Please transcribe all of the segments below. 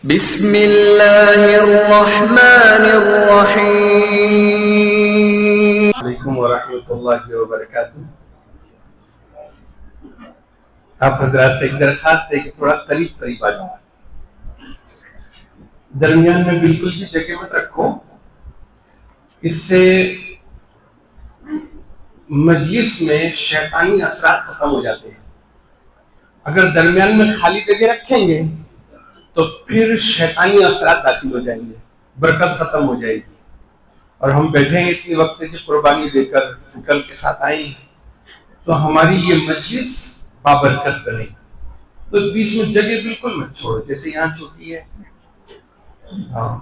بسم اللہ الرحمن الرحیم۔ علیکم ورحمۃ اللہ وبرکاتہ۔ آپ حضرات سے ایک درخواست ہے کہ تھوڑا قریب آ جائیں، درمیان میں بالکل بھی جگہ مت رکھو، اس سے مجلس میں شیطانی اثرات ختم ہو جاتے ہیں۔ اگر درمیان میں خالی جگہ رکھیں گے تو پھر شیطانی اثرات داخل ہو جائیں گے، برکت ختم ہو جائے گی، اور ہم بیٹھیں گے اتنی وقت کی قربانی دے کر فکر کے ساتھ آئیں تو ہماری یہ مجلس بابرکت بنے۔ تو بیچ میں جگہ بالکل مت چھوڑو، جیسے یہاں چھوٹی ہے، ہاں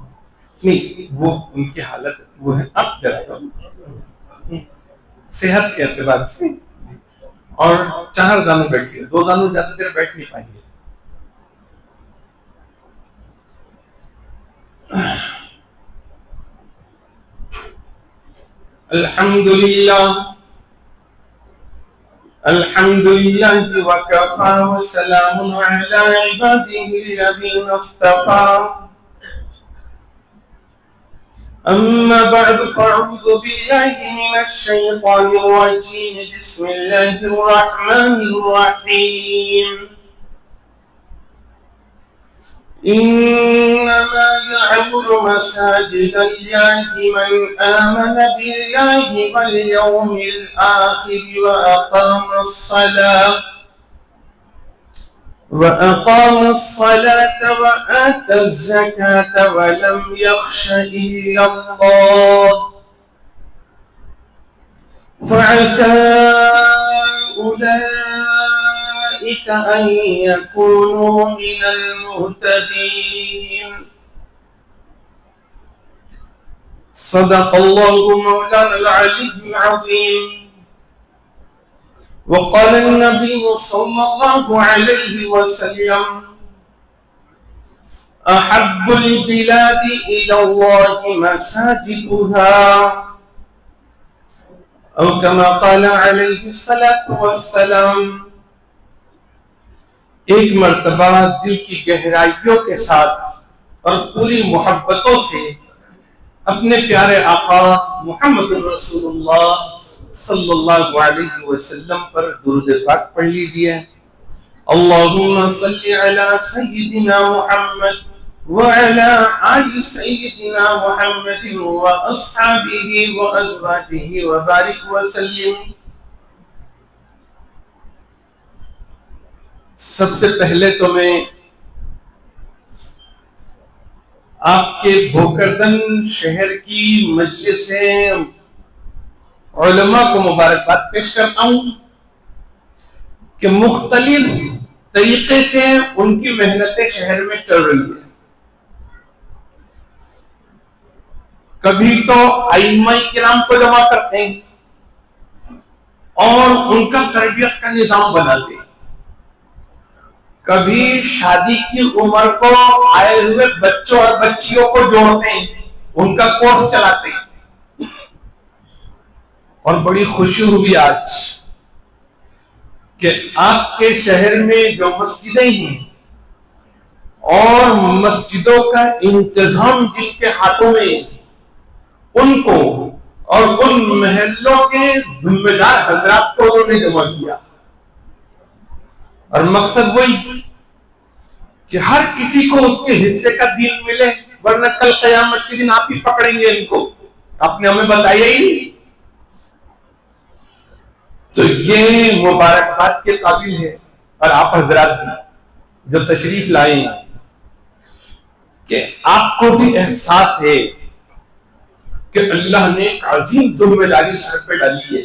نہیں وہ ان کی حالت وہ ہے، اب ذرا صحت کے اعتبار سے، اور 4 دانوں بیٹھیے، 2 دانوں زیادہ دیر بیٹھ نہیں پائیں گے۔ الحمدللہ وکفى وسلام علی عباده الذین اصطفى، اما بعد فاعوذ باللہ من الشیطان الرجیم، بسم اللہ الرحمن الرحیم۔ إنما يعمر مساجد الله من آمن بالله واليوم الآخر وأقام الصلاة وآتى الزكاة ولم يخش إلا الله فعسى أن يكونوا من المهتدين۔ صدق الله مولانا العلي العظيم، وقال النبي صلى الله عليه وسلم: أحب البلاد إلى الله مساجدها، أو كما قال عليه الصلاة والسلام۔ ایک مرتبہ دل کی گہرائیوں کے ساتھ اور پوری محبتوں سے اپنے پیارے آقا محمد رسول اللہ صلی اللہ علیہ وسلم پر درود پاک پڑھ لیجئے۔ اللہم صلی علی سیدنا محمد وعلی آل سیدنا محمد واصحابہ وازواجہ وبارک وسلم۔ سب سے پہلے تو میں آپ کے بھوکردن شہر کی مجلس علماء کو مبارکباد پیش کرتا ہوں کہ مختلف طریقے سے ان کی محنتیں شہر میں چل رہی ہیں۔ کبھی تو ائمہ کرام کو جمع کرتے ہیں اور ان کا تربیت کا نظام بناتے ہیں، کبھی شادی کی عمر کو آئے ہوئے بچوں اور بچیوں کو جوڑتے ہیں، ان کا کورس چلاتے ہیں۔ اور بڑی خوشی ہوئی آج کہ آپ کے شہر میں جو مسجدیں ہیں اور مسجدوں کا انتظام جن کے ہاتھوں میں، ان کو اور ان محلوں کے ذمہ دار حضرات کو انہوں نے جمع کیا، اور مقصد وہی کہ ہر کسی کو اس کے حصے کا دین ملے، ورنہ کل قیامت کے دن آپ ہی پکڑیں گے ان کو، آپ نے ہمیں بتایا ہی نہیں۔ تو یہ مبارکباد کے قابل ہے، اور آپ حضرات جو تشریف لائے ہیں کہ آپ کو بھی احساس ہے کہ اللہ نے ایک عظیم ذمہ داری سر پہ ڈالی ہے،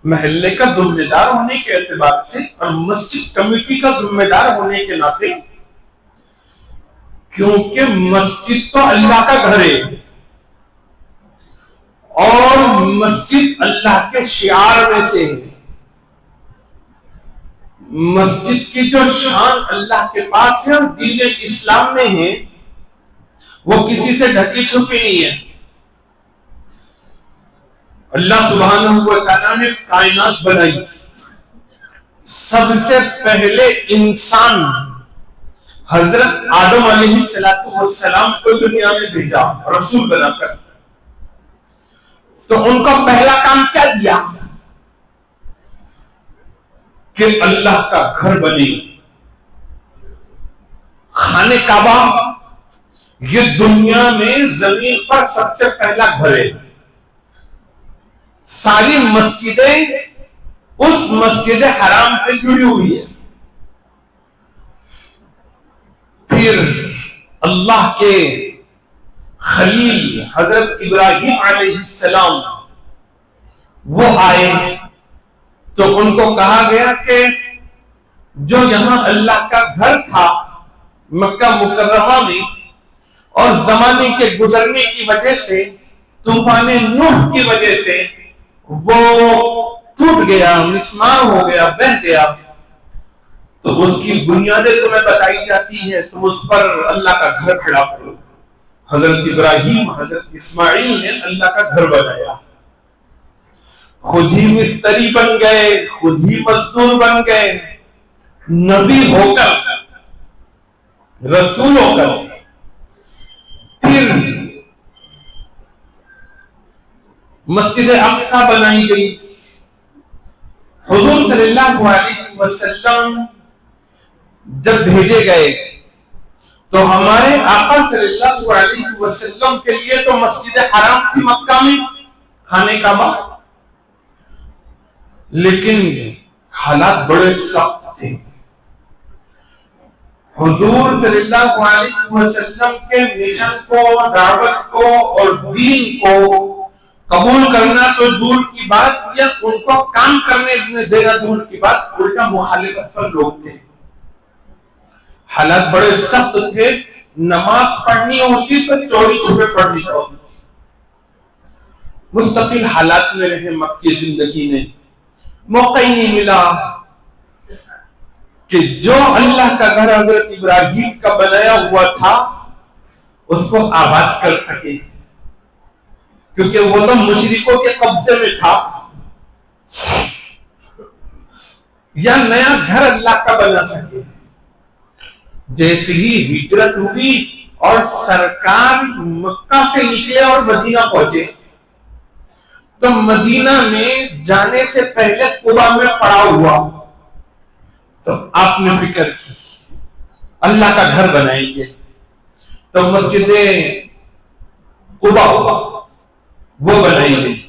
محلے کا ذمہ دار ہونے کے اعتبار سے اور مسجد کمیٹی کا ذمہ دار ہونے کے ناطے، کیونکہ مسجد تو اللہ کا گھر ہے اور مسجد اللہ کے شعار میں سے ہے۔ مسجد کی جو شان اللہ کے پاس ہے اور دین اسلام میں ہے، وہ کسی سے ڈھکی چھپی نہیں ہے۔ اللہ سبحانہ و تعالیٰ نے کائنات بنائی، سب سے پہلے انسان حضرت آدم علیہ السلام کو دنیا میں بھیجا رسول بنا کر، تو ان کو پہلا کام کیا دیا کہ اللہ کا گھر بنے. خانہ کعبہ یہ دنیا میں زمین پر سب سے پہلا گھر ہے. ساری مسجدیں اس مسجد حرام سے جڑی ہوئی ہے. پھر اللہ کے خلیل حضرت ابراہیم علیہ السلام وہ آئے تو ان کو کہا گیا کہ جو یہاں اللہ کا گھر تھا مکہ مکرمہ میں، اور زمانے کے گزرنے کی وجہ سے، طوفان نوح کی وجہ سے وہ ٹوٹ گیا، مسمار ہو گیا، بہہ گیا، تو اس کی بنیادیں تمہیں بتائی جاتی ہے، تم اس پر اللہ کا گھر کھڑا کرو. حضرت ابراہیم حضرت اسماعیل نے اللہ کا گھر بنایا. خود ہی مستری بن گئے، خود ہی مزدور بن گئے، نبی ہو کر، رسول ہو کر. پھر مسجد اقصی بنائی گئی. حضور صلی اللہ علیہ وسلم جب بھیجے گئے تو ہمارے آقا صلی اللہ علیہ وسلم کے لیے تو مسجد حرام تھی مکہ میں، خانہ کعبہ، لیکن حالات بڑے سخت تھے. حضور صلی اللہ علیہ وسلم کے مشن کو، دعوت کو اور دین کو قبول کرنا تو دور کی بات، یا ان کو کام کرنے دینا دور کی بات، الٹا مخالفت پر لوگ تھے. حالات بڑے سخت تھے. نماز پڑھنی ہوتی تو چوری چھپے پڑھنی ہوتی. مستقل حالات میں رہے مکی زندگی میں، موقع ہی نہیں ملا کہ جو اللہ کا گھر حضرت ابراہیم کا بنایا ہوا تھا اس کو آباد کر سکے، کیونکہ وہ تو مشرکوں کے قبضے میں تھا. یا نیا گھر اللہ کا بنا سکے. جیسے ہی ہجرت ہوئی اور سرکار مکہ سے نکلے اور مدینہ پہنچے تو مدینہ میں جانے سے پہلے قبا میں پڑاؤ ہوا. تو آپ نے فکر کی اللہ کا گھر بنائیں گے، تو مسجد قبا وہ بنائی گئی،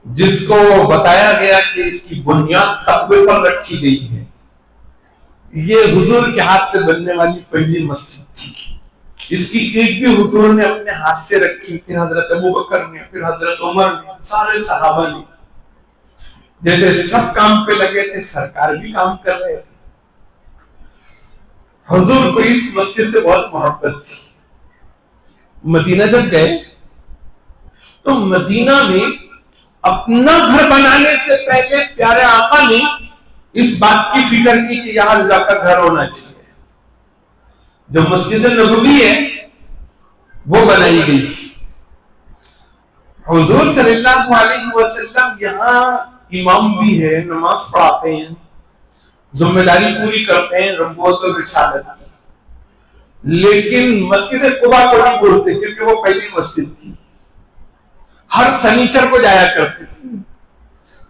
جس کو بتایا گیا کہ اس کی بنیاد تقوی پر رکھی گئی ہے. یہ حضور کے ہاتھ سے بننے والی پہلی مسجد تھی. اس کی اینٹ بھی حضور نے اپنے ہاتھ سے رکھی، پھر حضرت ابوبکر نے، پھر حضرت عمر نے، سارے صحابہ نے. جیسے سب کام پہ لگے تھے، سرکار بھی کام کر رہے تھے. حضور کو اس مسجد سے بہت محبت تھی. مدینہ جب گئے تو مدینہ میں اپنا گھر بنانے سے پہلے پیارے آقا نے اس بات کی فکر کی کہ یہاں اللہ کا گھر ہونا چاہیے. جو مسجد نبوی ہے وہ بنائی گئی. حضور صلی اللہ علیہ وسلم یہاں امام بھی ہے، نماز پڑھاتے ہیں، ذمہ داری پوری کرتے ہیں نبوت اور رسالت کی. لیکن مسجد قبا کو نہیں بولتے کیونکہ وہ پہلی مسجد تھی. ہر سنیچر کو جایا کرتے تھے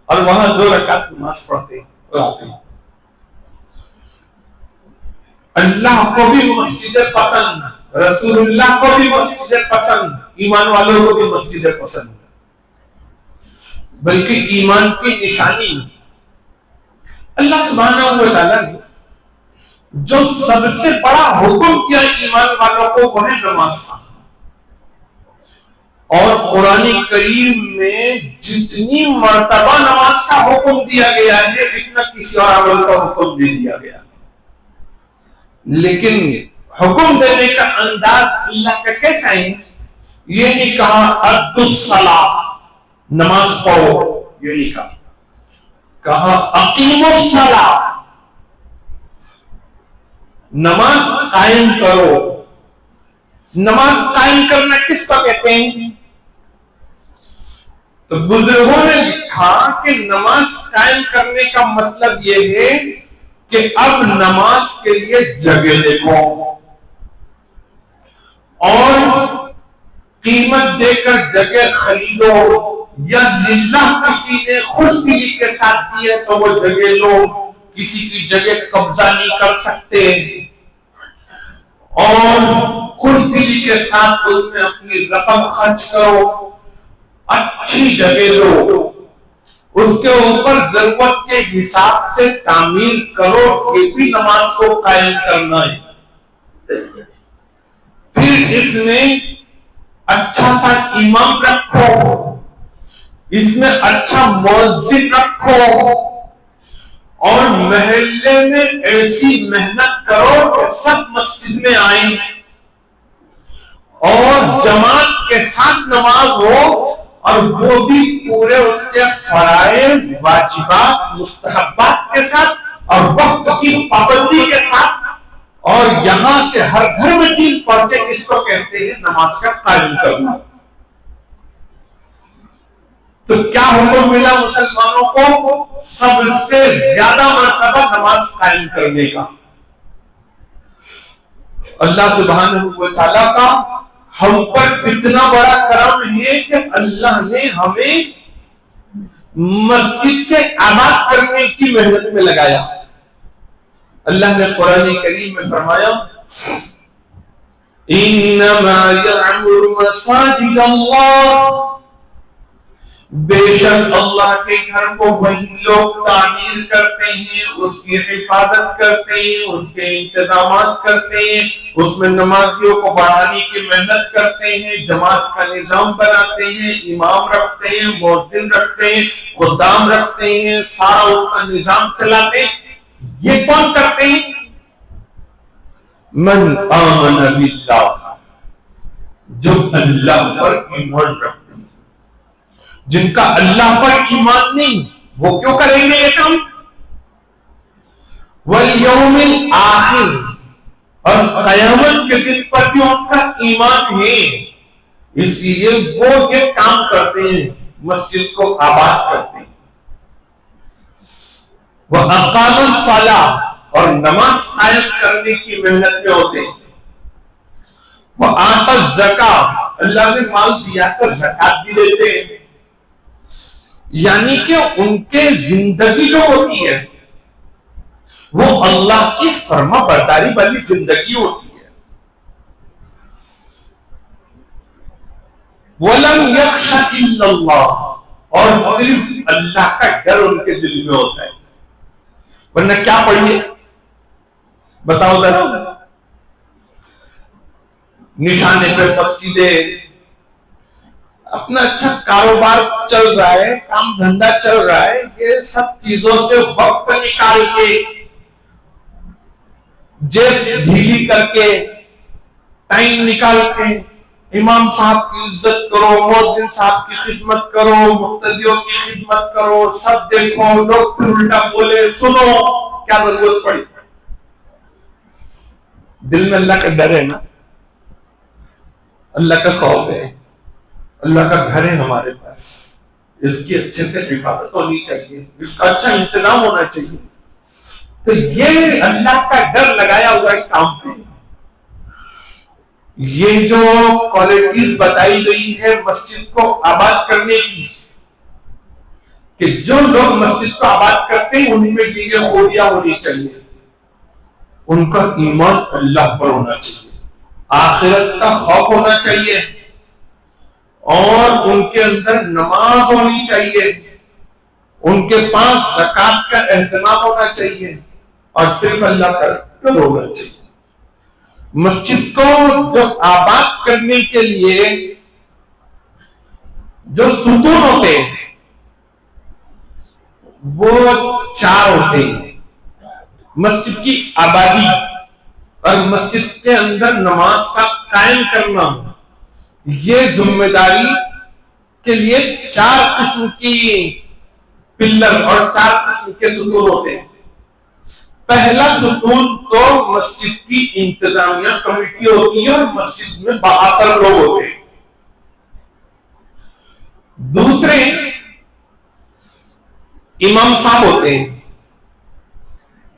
اور وہاں 2 رکعت نماز پڑھتے ہیں. اللہ کو بھی مسجد پسند، رسول اللہ کو بھی مسجد پسند، ایمان والوں کو بھی مسجد پسند. بلکہ ایمان کی نشانی اللہ سبحانہ و تعالیٰ نے جو سب سے بڑا حکم کیا ایمان والوں کو وہ ہے نماز. اور قرآن کریم میں جتنی مرتبہ نماز کا حکم دیا گیا ہے اتنا کسی اور عمل کا حکم دے دیا گیا. لیکن حکم دینے کا انداز اللہ کا کیسا ہے؟ یہ نہیں کہا ادوا الصلاۃ، نماز پڑھو، یہ نہیں کہا اقیموا الصلاۃ، نماز قائم کرو. نماز قائم کرنا کس کو کہتے ہیں؟ تو بزرگوں نے لکھا کہ نماز قائم کرنے کا مطلب یہ ہے کہ اب نماز کے لیے جگہ دیکھو اور قیمت دے کر جگہ خریدو، یا للہ کسی نے خوش دلی کے ساتھ دی ہے تو وہ جگہ لو، کسی کی جگہ قبضہ نہیں کر سکتے، اور خوش دلی کے ساتھ اس میں اپنی رقم خرچ کرو، اچھی جگہ لو، اس کے اوپر ضرورت کے حساب سے تعمیر کرو، یہ بھی نماز کو قائم کرنا ہے۔ پھر اس میں اچھا سا امام رکھو، اس میں اچھا مؤذن رکھو، اور محلے میں ایسی محنت کرو کہ سب مسجد میں آئیں اور جماعت کے ساتھ نماز ہو، اور وہ بھی پورے اس کے فرائض واجبات مستحبات کے ساتھ اور وقت کی پابندی کے ساتھ، اور یہاں سے ہر گھر میں دین پہنچے، اس کو کہتے ہیں نماز کا قائم کرنا۔ تو کیا حکم ملا مسلمانوں کو؟ سب سے زیادہ مرتبہ نماز قائم کرنے کا۔ اللہ سبحانہ و تعالیٰ کا ہم پر اتنا بڑا کرم ہے کہ اللہ نے ہمیں مسجد کے آباد کرنے کی محنت میں لگایا۔ اللہ نے قرآن کریم میں فرمایا انما یعمر مساجد اللہ، بے شک اللہ کے گھر کو وہی لوگ تعمیر کرتے ہیں، اس کی حفاظت کرتے ہیں، اس کے انتظامات کرتے ہیں، اس میں نمازیوں کو بڑھانے کی محنت کرتے ہیں، جماعت کا نظام بناتے ہیں، امام رکھتے ہیں، مؤذن رکھتے ہیں، خدام رکھتے ہیں، سارا اس کا نظام چلاتے ہیں۔ یہ کون کرتے ہیں؟ من آمن باللہ، جو اللہ پر ایمان رکھتے ہیں۔ جن کا اللہ پر ایمان نہیں، وہ کیوں کریں گے یہ کام؟ والیوم الآخر، اور قیامت کے دن پر بھی ان کا ایمان ہے، اس لیے وہ یہ کام کرتے ہیں، مسجد کو آباد کرتے ہیں۔ وَأَقَامَ الصَّلَاةَ، اور نماز قائم کرنے کی محنت میں ہوتے ہیں۔ وَآتَى الزَّكَاةَ، اللہ نے مال دیا تو زکات بھی دیتے ہیں، یعنی کہ ان کے زندگی جو ہوتی ہے وہ اللہ کی فرما برداری والی زندگی ہوتی ہے۔ وَلَمْ يَخْشَ إِلَّا اللَّهَ، اور صرف اللہ کا ڈر ان کے دل میں ہوتا ہے۔ ورنہ کیا پڑھیے بتاؤ ذرا، نشانے پہ مسجدیں، اپنا اچھا کاروبار چل رہا ہے، کام دھندا چل رہا ہے، یہ سب چیزوں سے وقت نکال کے، جیب ڈھیلی کر کے، ٹائم نکال کے امام صاحب کی عزت کرو، مؤذن صاحب کی خدمت کرو، مقتدیوں کی خدمت کرو، سب دیکھو، لوگ پھر الٹا بولے سنو، کیا ضرورت پڑی؟ دل میں اللہ کا ڈر ہے نا، اللہ کا خوف ہے، اللہ کا گھر ہے ہمارے پاس، اس کی اچھے سے حفاظت ہونی چاہیے، اس کا اچھا انتظام ہونا چاہیے۔ تو یہ اللہ کا ڈر لگایا ہوا ہے کام پہ۔ یہ جو کوالٹیز بتائی گئی ہے مسجد کو آباد کرنے کی، کہ جو لوگ مسجد کو آباد کرتے ہیں ان میں یہ خوبیاں ہونی چاہیے۔ ان کا ایمان اللہ پر ہونا چاہیے، آخرت کا خوف ہونا چاہیے، اور ان کے اندر نماز ہونی چاہیے، ان کے پاس زکات کا اہتمام ہونا چاہیے، اور صرف اللہ کا ڈر ہونا چاہیے۔ مسجد کو جو آباد کرنے کے لیے جو ستون ہوتے ہیں وہ 4 ہوتے ہیں۔ مسجد کی آبادی اور مسجد کے اندر نماز کا قائم کرنا، یہ ذمہ داری کے لیے 4 قسم کی پلر اور 4 قسم کے ستون ہوتے ہیں۔ پہلا ستون تو مسجد کی انتظامیہ کمیٹی ہوتی ہے اور مسجد میں بااثر لوگ ہوتے ہیں۔ دوسرے امام صاحب ہوتے ہیں،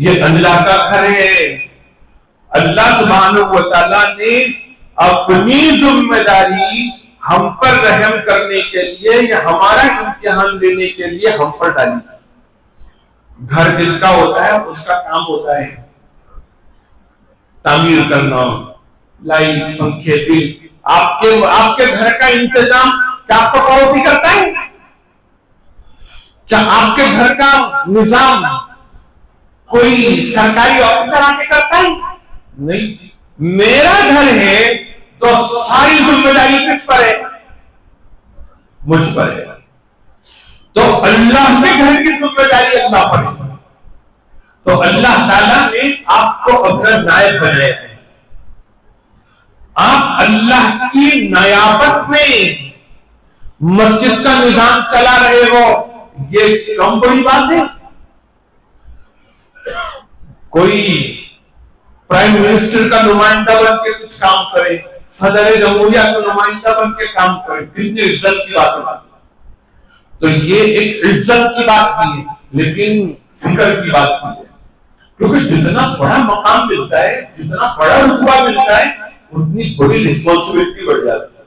یہ اللہ کا گھر ہے. اللہ سبحانہ و تعالیٰ نے اپنی ذمہ داری ہم پر رحم کرنے کے لیے یا ہمارا امتحان لینے کے لیے ہم پر ڈالی. گھر جس کا ہوتا ہے اس کا کام ہوتا ہے تعمیر کرنا, لائٹ, پنکھے, بل. آپ کے گھر کا انتظام کیا آپ کا پڑوسی کرتا ہے؟ کیا آپ کے گھر کا نظام کوئی سرکاری آفیسر آ کے کرتا ہے؟ نہیں. میرا گھر ہے تو ساری ذمہ داری کس پر ہے؟ مجھ پر ہے. تو اللہ کے گھر کی ذمہ داری اللہ پر ہے. تو اللہ تعالیٰ نے آپ کو اپنا نائب بنایا ہے. آپ اللہ کی نیابت میں مسجد کا نظام چلا رہے ہو, یہ کم بڑی بات ہے. کوئی پرائم منسٹر کا نمائندہ بن کے کچھ کام کرے, صدر جمہوریہ کا نمائندہ بن کے کام کرے, کتنی عزت کی بات ہے. تو یہ ایک عزت کی بات نہیں ہے, لیکن فکر کی بات نہیں ہے. کیونکہ جتنا بڑا مقام ملتا ہے, جتنا بڑا رتبہ ملتا ہے, اتنی بڑی رسپانسبلٹی بڑھ جاتی ہے,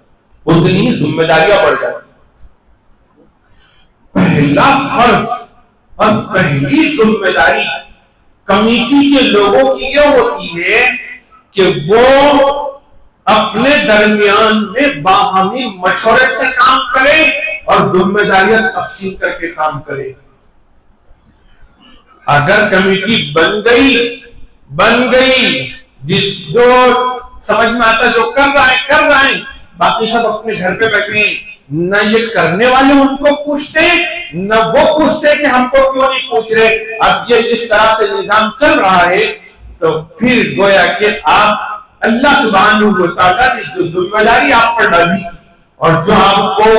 اتنی ذمہ داریاں بڑھ جاتی ہیں. پہلا فرض اور پہلی ذمہ داری کمیٹی کے لوگوں کی یہ ہوتی ہے کہ وہ اپنے درمیان میں باہمی مشورے سے کام کرے اور ذمہ داریاں تقسیم کر کے کام کرے. اگر کمیٹی بن گئی جس جو سمجھ میں آتا جو کر رہا ہے, باقی سب اپنے گھر پہ بیٹھے ہیں, نہ یہ کرنے والے ان کو پوچھتے نہ وہ پوچھتے کہ ہم کو کیوں نہیں پوچھ رہے. اب یہ اس طرح سے نظام چل رہا ہے تو پھر گویا کہ آپ اللہ سبحانہ و تعالیٰ نے جو ذمہ داری آپ پر ڈالی اور جو آپ کو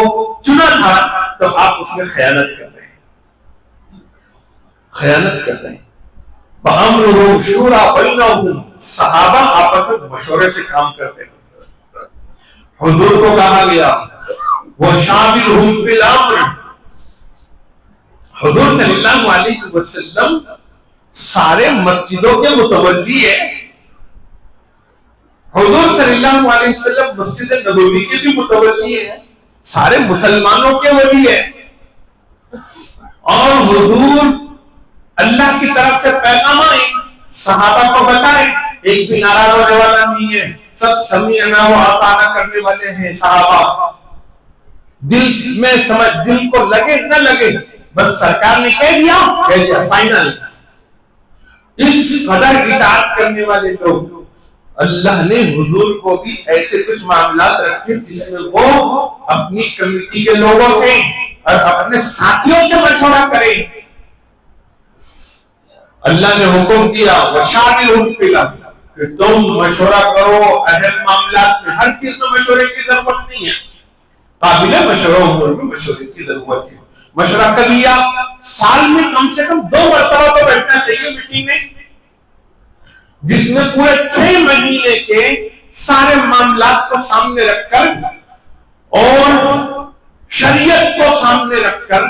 چنا تھا تو آپ اس میں خیانت کر رہے ہیں. فَأَمْرُهُمْ شُورَىٰ بَيْنَهُمْ, صحابہ آپس میں مشورے سے کام کرتے ہیں. حضور کو کہا گیا وَشَاوِرْهُمْ فِي الْأَمْرِ, حضور صلی اللہ علیہ وسلم سارے مسجدوں کے متولی ہیں. حضور صلی اللہ علیہ وسلم مسجد نبوی کے بھی متولی ہیں, سارے مسلمانوں کے ولی ہیں. اور حضور اللہ کی طرف سے پیغام آئے, صحابہ کو بتائے, ایک بھی ناراض ہونے والا نہیں ہے, سب سمعنا و اطعنا کرنے والے ہیں. صحابہ دل میں سمجھ, دل کو لگے نہ لگے, بس سرکار نے کہہ دیا فائنل. اس قدر اطاعت کرنے والے لوگ. اللہ نے حضور کو بھی ایسے کچھ معاملات رکھے جس میں وہ اپنی کمیٹی کے لوگوں سے اور اپنے ساتھیوں سے مشورہ کرے. اللہ نے حکم دیا وَشَاوِرْهُمْ فِي الْأَمْرِ, کہ تم مشورہ کرو اہم معاملات میں. ہر چیز میں مشورے کی ضرورت نہیں ہے, قابل مشورہ امور میں مشورے کی ضرورت ہے. مشورہ کر لیا, سال میں کم سے کم 2 مرتبہ تو بیٹھنا چاہیے میٹنگ میں, جس میں پورے 6 مہینے کے سارے معاملات کو سامنے رکھ کر اور شریعت کو سامنے رکھ کر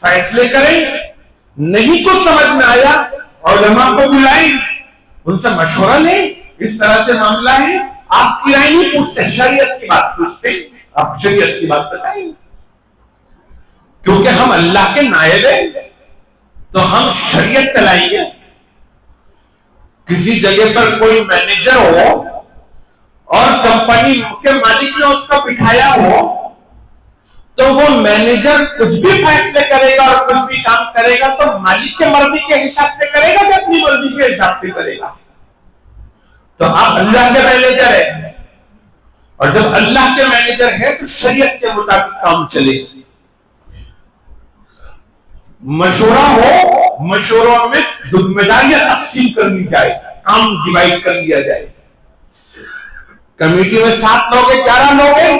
فیصلے کریں. نہیں کچھ سمجھ میں آیا علماء کو بلائیں, ان سے مشورہ لیں, اس طرح سے معاملہ ہے. آپ کی رائے نہیں پوچھتے, شریعت کی بات پوچھتے, آپ شریعت کی بات بتائیں. کیونکہ ہم اللہ کے نائب ہیں تو ہم شریعت چلائیں گے. کسی جگہ پر کوئی مینیجر ہو اور کمپنی کے مالک نے اس کو بٹھایا ہو تو وہ مینیجر کچھ بھی فیصلے کرے گا اور کچھ بھی کام کرے گا تو مالک کے مرضی کے حساب سے کرے گا کہ اپنی مرضی کے حساب سے کرے گا. تو آپ اللہ کے مینیجر ہیں, اور جب اللہ کے مینیجر ہے تو شریعت کے مطابق کام چلے. مشورہ ہو, مشوروں میں ذمہ داریاں تقسیم کر لی جائے, کام ڈیوائڈ کر لیا جائے. کمیٹی میں 7 لوگ ہیں, 11 لوگ ہیں,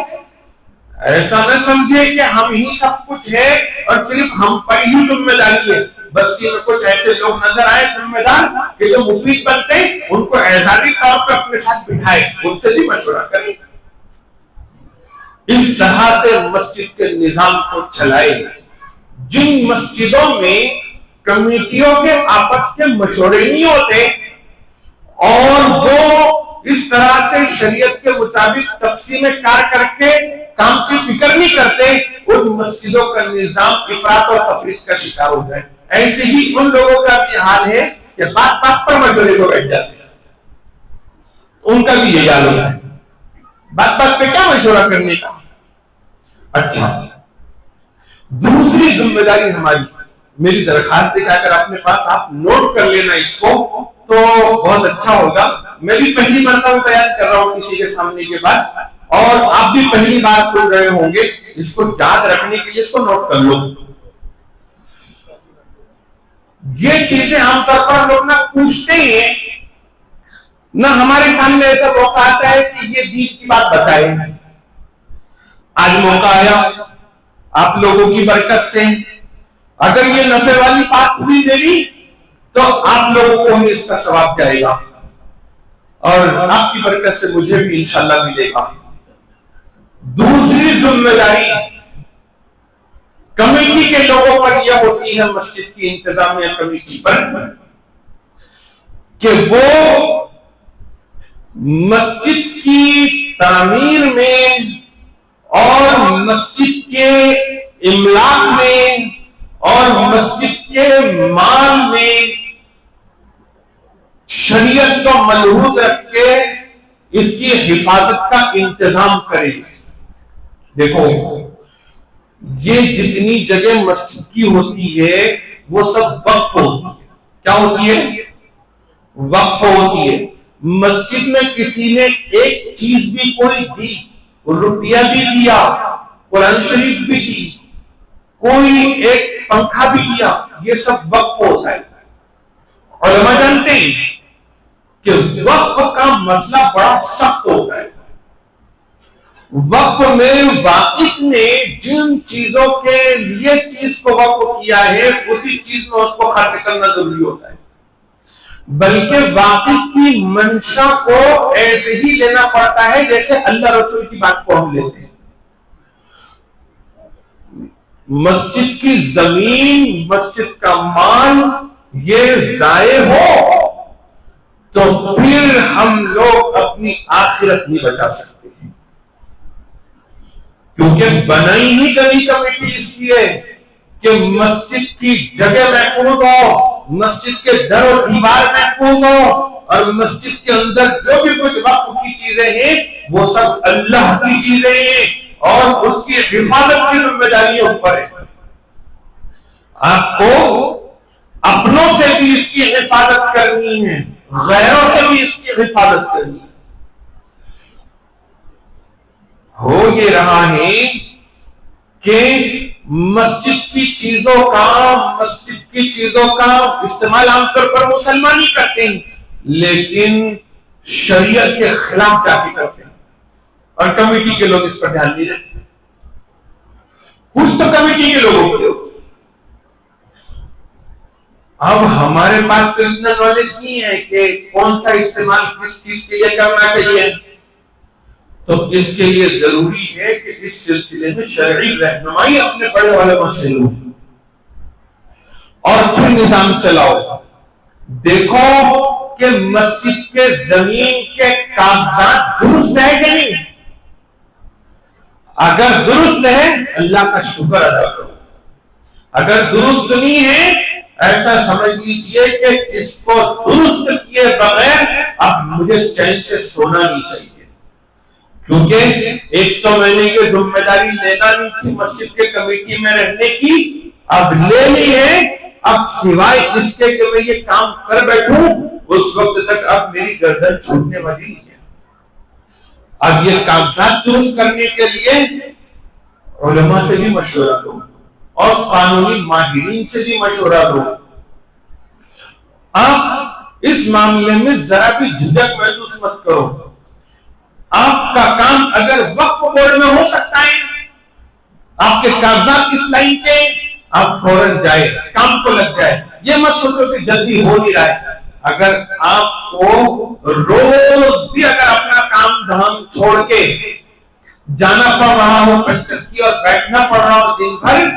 ایسا نہ سمجھے کہ ہم ہی سب کچھ ہے اور صرف ہم پر ہی ذمہ داری ہے. بس کہ کچھ ایسے لوگ نظر آئے ذمہ دار کہ جو مفید بنتے ہیں, ان کو اعزازی طور پر اپنے ساتھ بٹھائے, ان سے بھی مشورہ کریں. اس طرح سے مسجد کے نظام کو چلائے. جن مسجدوں میں کمیٹیوں کے آپس کے مشورے نہیں ہوتے اور وہ اس طرح سے شریعت کے مطابق تقسیم کار کر کے کام کی فکر نہیں کرتے، ان مسجدوں کا نظام افراط اور تفریط کا شکار ہو جائے۔ ایسے ہی ان لوگوں کا بھی حال ہے کہ بات بات پر مشورے کو بیٹھ جاتے ہیں، ان کا بھی یہ حال ہوتا ہے، بات بات پہ کیا مشورہ کرنے کا۔ اچھا، دوسری ذمہ داری ہماری، میری درخواست ہے کہ اگر اپنے پاس آپ نوٹ کر لینا اس کو تو بہت اچھا ہوگا۔ میں بھی پہلی مرتبہ بیان کر رہا ہوں کسی کے سامنے کے بعد، اور آپ بھی پہلی بار سن رہے ہوں گے، اس کو یاد رکھنے کے لیے اس کو نوٹ کر لو۔ یہ چیزیں عام طور پر لوگ نہ پوچھتے ہیں نہ ہمارے سامنے ایسا موقع آتا ہے کہ یہ دین کی بات بتائے۔ آج موقع آیا آپ لوگوں کی برکت سے، اگر یہ نفع والی بات ہوئی میری تو آپ لوگوں کو ہی اس کا ثواب جائے گا، اور آپ کی برکت سے مجھے بھی انشاءاللہ ملے گا۔ دوسری ذمہ داری کمیٹی کے لوگوں پر یہ ہوتی ہے، مسجد کی انتظامیہ کمیٹی پر، کہ وہ مسجد کی تعمیر میں اور مسجد کے املاک میں اور مسجد کے مال میں شریعت کو ملحوظ رکھ کے اس کی حفاظت کا انتظام کرے۔ دیکھو، یہ جتنی جگہ مسجد کی ہوتی ہے وہ سب وقف ہوتی ہے۔ کیا ہوتی ہے؟ وقف ہوتی ہے۔ مسجد میں کسی نے ایک چیز بھی کوئی دی، روپیہ بھی دیا، قرآن شریف بھی دی، کوئی ایک پنکھا بھی دیا، یہ سب وقف ہوتا ہے۔ علماء جانتے ہیں کہ وقف کا مسئلہ بڑا سخت ہوتا ہے۔ وقف میں واقف نے جن چیزوں کے لیے چیز کو وقف کیا ہے اسی چیز میں اس کو خرچ کرنا ضروری ہوتا ہے، بلکہ واقف کی منشا کو ایسے ہی لینا پڑتا ہے جیسے اللہ رسول کی بات کو ہم لیتے ہیں۔ مسجد کی زمین، مسجد کا مال یہ ضائع ہو تو پھر ہم لوگ اپنی آخرت نہیں بچا سکتے، کیونکہ بنائی ہی گئی کمیٹی اس لیے کہ مسجد کی جگہ محفوظ ہو، مسجد کے در و دیوار محفوظ ہو، اور مسجد کے اندر جو بھی کچھ وقف کی چیزیں ہیں وہ سب اللہ کی چیزیں ہیں اور اس کی حفاظت کی ذمہ داری ہم پر ہے۔ آپ کو اپنوں سے بھی اس کی حفاظت کرنی ہے، غیروں سے بھی اس کی حفاظت کرنی ہے۔ ہو یہ رہا ہے کہ مسجد کی چیزوں کا استعمال عام طور پر مسلمان ہی کرتے ہیں، لیکن شریعت کے خلاف جا کے کرتے ہیں، اور کمیٹی کے لوگ اس پر دھیان نہیں دیتے۔ کچھ تو کمیٹی کے لوگوں کو اب ہمارے پاس تو اتنا نالج نہیں ہے کہ کون سا استعمال کس چیز کے لیے کرنا چاہیے، تو اس کے لیے ضروری ہے کہ اس سلسلے میں شرعی رہنمائی اپنے بڑے علماء سے لو اور پھر نظام چلاؤ۔ دیکھو کہ مسجد کے زمین کے کاغذات درست ہے کہ نہیں، اگر درست ہے اللہ کا شکر ادا کرو، اگر درست نہیں ہے ایسا سمجھ لیجئے کہ اس کو درست کیے بغیر اب مجھے چین سے سونا نہیں چاہیے، کیونکہ ایک تو میں نے یہ ذمہ داری لینا نہیں تھی مسجد کے کمیٹی میں رہنے کی، اب لے لی ہے، اب سوائے اس کے کہ میں یہ کام کر بیٹھوں اس وقت تک اب میری گردن چھوٹنے والی نہیں ہے۔ اب یہ کاغذات درست کرنے کے لیے علماء سے بھی مشورہ دو اور قانونی ماہرین سے بھی مشورہ دو۔ آپ اس معاملے میں ذرا بھی جھجک محسوس مت کرو۔ آپ کا کام اگر وقف بورڈ میں ہو سکتا ہے، آپ کے کاغذات اس لائن کے، آپ فوراً جائے، کام کو لگ جائے، یہ مت سوچو کہ جلدی ہو نہیں رہا ہے۔ اگر آپ کو روز بھی اگر اپنا کام دھام چھوڑ کے جانا پڑ رہا ہو پنچر کی اور بیٹھنا پڑ رہا ہو دن بھر،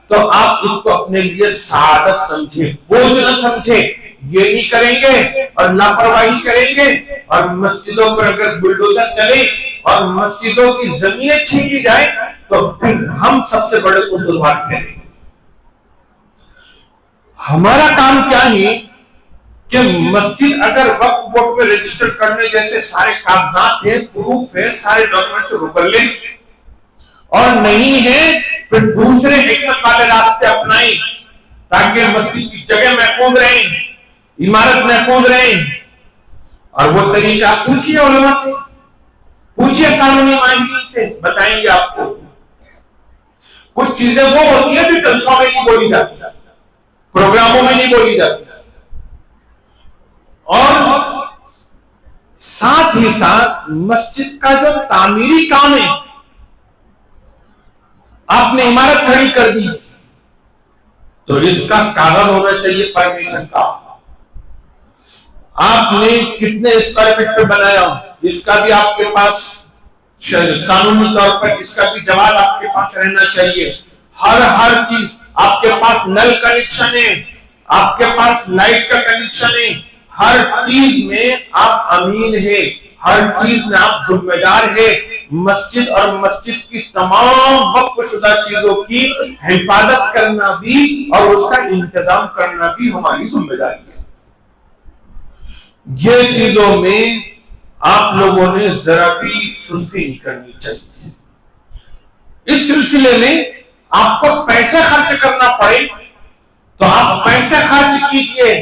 تو آپ اس کو اپنے لیے سعادت سمجھے، بوجھ نہ سمجھے. یہ نہیں کریں گے اور لاپرواہی کریں گے اور مسجدوں پر اگر بلڈوزر چلے اور مسجدوں کی زمینیں چھینی جائے تو پھر ہم سب سے بڑے قصوروار ٹھہریں گے. ہمارا کام کیا ہے کہ مسجد اگر وقف بورڈ میں رجسٹر کرنے جیسے سارے کاغذات ہیں، پروف ہے، سارے ڈاکومنٹ سے کر لیں، اور نہیں ہے پھر دوسرے حکمت والے راستے اپنائیں تاکہ مسجد کی جگہ محفوظ رہیں، عمارت محفوظ رہیں. اور وہ طریقہ پوچھئے علماء سے، پوچھئے قانونی ماہرین سے، بتائیں گے آپ کو. کچھ چیزیں وہ ہوتی ہیں جو جلسوں میں نہیں بولی جاتی، پروگراموں میں نہیں بولی جاتی. اور ساتھ ہی ساتھ مسجد کا جو تعمیری کام ہے، آپ نے عمارت کھڑی کر دی تو اس کا کاغذ ہونا چاہیے پرمیشن کا. آپ نے کتنے اسکوائر فٹ پہ بنایا اس کا بھی آپ کے پاس قانونی طور پر اس کا بھی جواب آپ کے پاس رہنا چاہیے. ہر چیز آپ کے پاس، نل کنیکشن ہے، آپ کے پاس لائٹ کا کنیکشن ہے، ہر چیز میں آپ امین ہے، ہر چیز میں آپ ذمہ دار ہے. مسجد اور مسجد کی تمام وقف شدہ چیزوں کی حفاظت کرنا بھی اور اس کا انتظام کرنا بھی ہماری ذمہ داری ہے. یہ چیزوں میں آپ لوگوں نے ذرا بھی سستی نہیں کرنی چاہیے. اس سلسلے میں آپ کو پیسے خرچ کرنا پڑے تو آپ پیسے خرچ کیجیے،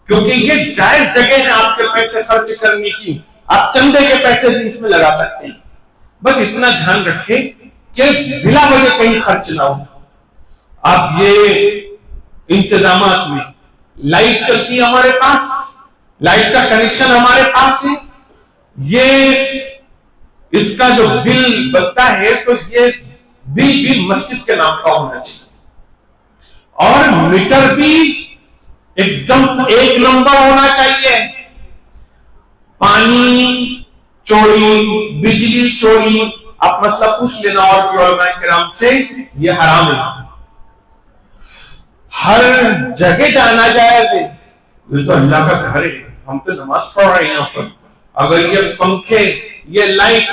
کیونکہ یہ جائز جگہ ہے آپ کے پیسے خرچ کرنے کی. آپ چندے کے پیسے بھی اس میں لگا سکتے ہیں، بس اتنا دھیان رکھیں کہ بلا وجہ کہیں خرچ نہ ہو. آپ یہ انتظامات میں لائٹ چلتی ہے، ہمارے پاس لائٹ کا کنیکشن ہمارے پاس ہے، یہ اس کا جو بل بنتا ہے تو یہ بل بھی مسجد کے نام کا ہونا چاہیے، اور میٹر بھی ایک دم ایک نمبر ہونا چاہیے. پانی چوری، بجلی چوری، آپ مسئلہ پوچھ لینا اور علماء کرام سے، یہ حرام ہے. ہر جگہ جانا جائز ہے، یہ تو اللہ کا گھر ہے، ہم تو نماز پڑھ رہے ہیں یہاں پر. اگر یہ پنکھے، یہ لائٹ